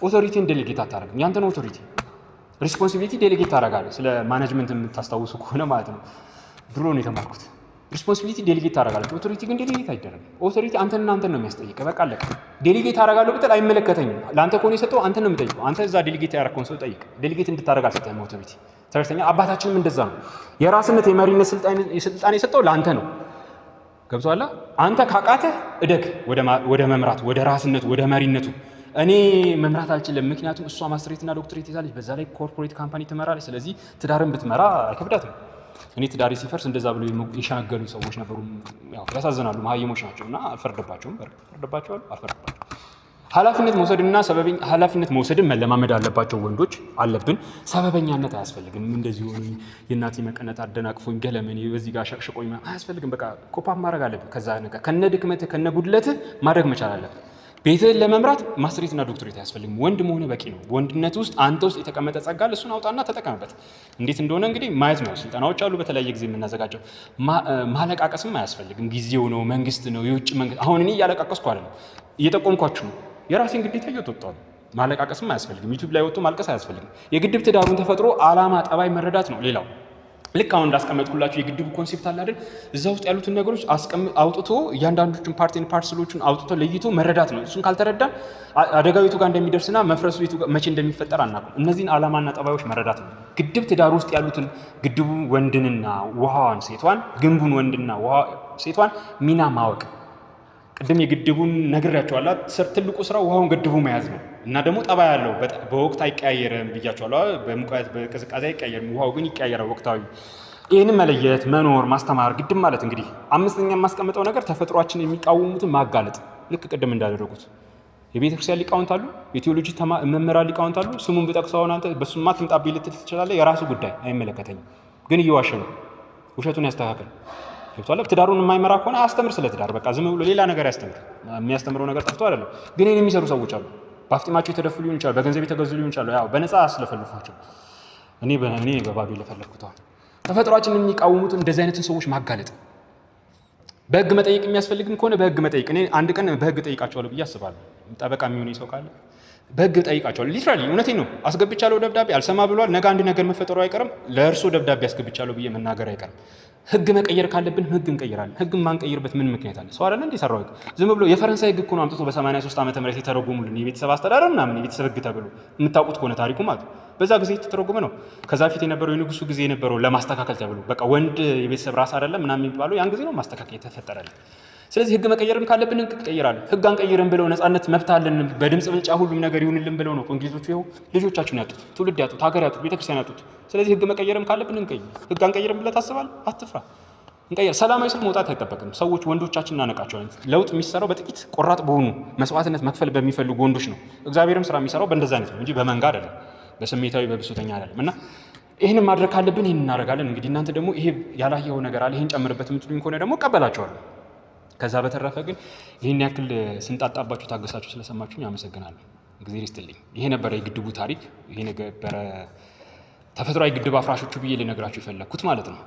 ኦቶሪቲን ዴሊጌት አታደርግም። ያንተን ኦቶሪቲ ሪስፖንሲቢሊቲ ዴሊጌት ታደርጋለህ። ስለ ማኔጅመንት የምታስታውሱ ከሆነ ማለት ነው። ድሮ ነው የተማርኩት። ሪስፖንሲቢሊቲ ዴሊጌት ታደርጋለች። ኦቶሪቲ ግን ዴሊጌት አይደረግም። ኦቶሪቲ አንተን ነው የሚያስጠይቀህ። በቃ አለቀ። ዴሊጌት አደርጋለሁ ብትል አይመለከተኝም። ለአንተ ከሆነ የሰጠው አንተን ነው የምጠይቀው። አንተ እዛ ዴሊጌት ያደረግከውን ሰው ጠይቅ። ዴሊጌት እንድታደርግ አልሰጠህም ኦቶሪቲ። ተረስተኛ አባታችንም እንደዛ ነው። የራስነት የመሪነት ስልጣን የሰጠው ለአንተ ነው። ገብቶሃል? አንተ ካቃተህ እደግ ወደ መምራት፣ ወደ ራስነቱ፣ ወደ መሪነቱ። እኔ መምራት አልችልም፣ ምክንያቱም እሷ ማስትሬትና ዶክትሬት ይዛለች፣ በዛ ላይ ኮርፖሬት ካምፓኒ ትመራለች። ስለዚህ ትዳርን ብትመራ አይከብዳትም። እኔ ትዳሪ ሲፈርስ እንደዛ ብሎ የሸነገሉ ሰዎች ነበሩ። ያው ያሳዝናሉ፣ መሀይሞች ናቸው እና አልፈርድባቸውም። አልፈርድባቸውም። ኃላፊነት መውሰድን መለማመድ አለባቸው ወንዶች አለብን። ሰበበኛነት አያስፈልግም። እንደዚህ ሆኖ የእናቴ መቀነት አደናቅፎኝ ገለመኔ በዚህ ጋር ሸቅሽቆኝ አያስፈልግም። በቃ ኮፓፕ ማድረግ አለብን። ከዛ ነገር ከነ ድክመትህ ከነ ጉድለትህ ማድረግ መቻል አለብን። ቤትህን ለመምራት ማስትሬትና ዶክትሬት አያስፈልግም። ወንድ መሆን በቂ ነው። ወንድነት ውስጥ አንተ ውስጥ የተቀመጠ ጸጋ እሱን አውጣና ተጠቀምበት። እንዴት እንደሆነ እንግዲህ ማየት ነው። ስልጠናዎች አሉ በተለያየ ጊዜ የምናዘጋጀው። ማለቃቀስም አያስፈልግም። ጊዜው ነው፣ መንግስት ነው፣ የውጭ መንግስት። አሁን እኔ እያለቃቀስኩ አይደለም፣ እየጠቆምኳችሁ ነው። የራሴን ግዴታ እየተወጣሁ ነው። ማለቃቀስም አያስፈልግም። ዩቲዩብ ላይ ወጥቶ ማልቀስ አያስፈልግም። የግድብ ትዳሩን ተፈጥሮ ዓላማ፣ ጠባይ መረዳት ነው ሌላው። ልክ አሁን እንዳስቀመጥኩላችሁ የግድቡ ኮንሴፕት አለ አይደል? እዛ ውስጥ ያሉትን ነገሮች አውጥቶ እያንዳንዶቹን ፓርትስሎቹን አውጥቶ ለይቶ መረዳት ነው። እሱን ካልተረዳን አደጋው የቱ ጋር እንደሚደርስና መፍረሱ መቼ እንደሚፈጠር አናውቅም። እነዚህን ዓላማና ጠባዮች መረዳት ነው። ግድብ ትዳር ውስጥ ያሉትን ግድቡ ወንድንና ውሃዋን ሴቷን፣ ግንቡን ወንድና ሴቷን ሚና ማወቅ። ቅድም የግድቡን ነግሬያቸዋለሁ። ትልቁ ስራ ውሃውን ግድቡ መያዝ ነው እና ደግሞ ጠባይ ያለው በወቅት አይቀያየርም ብያቸዋለሁ። በሙቀት በቅዝቃዜ አይቀያየርም። ውሃው ግን ይቀያየራል ወቅታዊ። ይህንን መለየት መኖር ማስተማር ግድም ማለት እንግዲህ አምስተኛ የማስቀምጠው ነገር ተፈጥሯችን የሚቃወሙትን ማጋለጥ። ልክ ቅድም እንዳደረጉት የቤተ ክርስቲያን ሊቃውንት አሉ፣ የቴዎሎጂ መምህራን ሊቃውንት አሉ። ስሙን ብጠቅሰው አንተ በሱማ ትምጣብኝ ልትል ትችላለህ። የራሱ ጉዳይ አይመለከተኝም። ግን እየዋሸ ነው። ውሸቱን ያስተካከል። ገብቷል። ትዳሩን የማይመራ ከሆነ አስተምር ስለ ትዳር በቃ ዝም ብሎ ሌላ ነገር ያስተምር። የሚያስተምረው ነገር ጠፍቶ አይደለም። ግን ይሄን የሚሰሩ ሰዎች አሉ። በአፍጢማቸው የተደፉ ሊሆን ይችላል፣ በገንዘብ የተገዙ ሊሆን ይችላል። ያው በነፃ ስለፈልፏቸው እኔ በባዶ ለፈለኩት። ተፈጥሯችንን የሚቃወሙት እንደዚህ አይነትን ሰዎች ማጋለጥ፣ በህግ መጠየቅ የሚያስፈልግም ከሆነ በህግ መጠየቅ። እኔ አንድ ቀን በህግ ጠይቃቸዋለሁ ብዬ አስባለሁ። ጠበቃ የሚሆን ሰው ካለ በህግ ጠይቃቸዋለሁ። ሊትራሊ እውነቴን ነው። አስገብቻለሁ ደብዳቤ አልሰማ ብሏል። ነገ አንድ ነገር መፈጠሩ አይቀርም። ለእርሶ ደብዳቤ አስገብቻለሁ ብዬ መናገር አይቀርም። ህግ መቀየር ካለብን ህግ እንቀይራለን። ህግ ማንቀይርበት ምን ምክንያት አለ? ሰው አይደለ እንዴ ሰራው ህግ? ዝም ብሎ የፈረንሳይ ህግ እኮ ነው አምጥቶ በ83 ዓመተ ምህረት የተረጎሙልን የቤተሰብ አስተዳደር ምናምን የቤተሰብ ህግ ተብሎ የምታውቁት ከሆነ ታሪኩ ማለት በዛ ጊዜ የተተረጎመ ነው። ከዛ ፊት የነበረው የንጉሱ ጊዜ የነበረው ለማስተካከል ተብሎ በቃ ወንድ የቤተሰብ ራስ አይደለም ምናምን የሚባለው ያን ጊዜ ነው ማስተካከል የተፈጠረልን። ስለዚህ ህግ መቀየርም ካለብን ህግ እንቀይራለን። ህግ አንቀይርም ብለው ነፃነት መብት አለን በድምጽ ብልጫ ሁሉም ነገር ይሁንልን ብለው ነው እንግሊዞቹ ይኸው ልጆቻችን ያጡት፣ ትውልድ ያጡት፣ ሀገር ያጡት፣ ቤተክርስቲያን ያጡት። ስለዚህ ህግ መቀየርም ካለብን እንቀይር። ህግ አንቀይርም ብለህ ታስባለህ? አትፍራ፣ እንቀይር። ሰላማዊ ሰልፍ መውጣት አይጠበቅም። ሰዎች ወንዶቻችን እናነቃቸዋለን። ለውጥ የሚሰራው በጥቂት ቆራጥ በሆኑ መስዋዕትነት መክፈል በሚፈልጉ ወንዶች ነው። እግዚአብሔርም ስራ የሚሰራው በእንደዛ አይነት ነው እንጂ በመንጋ አይደለም፣ በስሜታዊ በብሶተኛ አይደለም። እና ይህንን ማድረግ ካለብን ይህን እናደርጋለን። እንግዲህ እናንተ ደግሞ ይሄ ያላየው ነገር አለ ይህን ጨምርበት የምትሉኝ ከሆነ ደግሞ እቀበላቸዋለሁ። ከዛ በተረፈ ግን ይህን ያክል ስንጣጣባችሁ ታገሳችሁ ስለሰማችሁኝ አመሰግናለሁ። እግዚአብሔር ይስጥልኝ። ይሄ ነበረ የግድቡ ታሪክ። ይሄ ነበረ ተፈጥሯዊ ግድብ አፍራሾቹ ብዬ ልነግራችሁ የፈለግኩት ማለት ነው።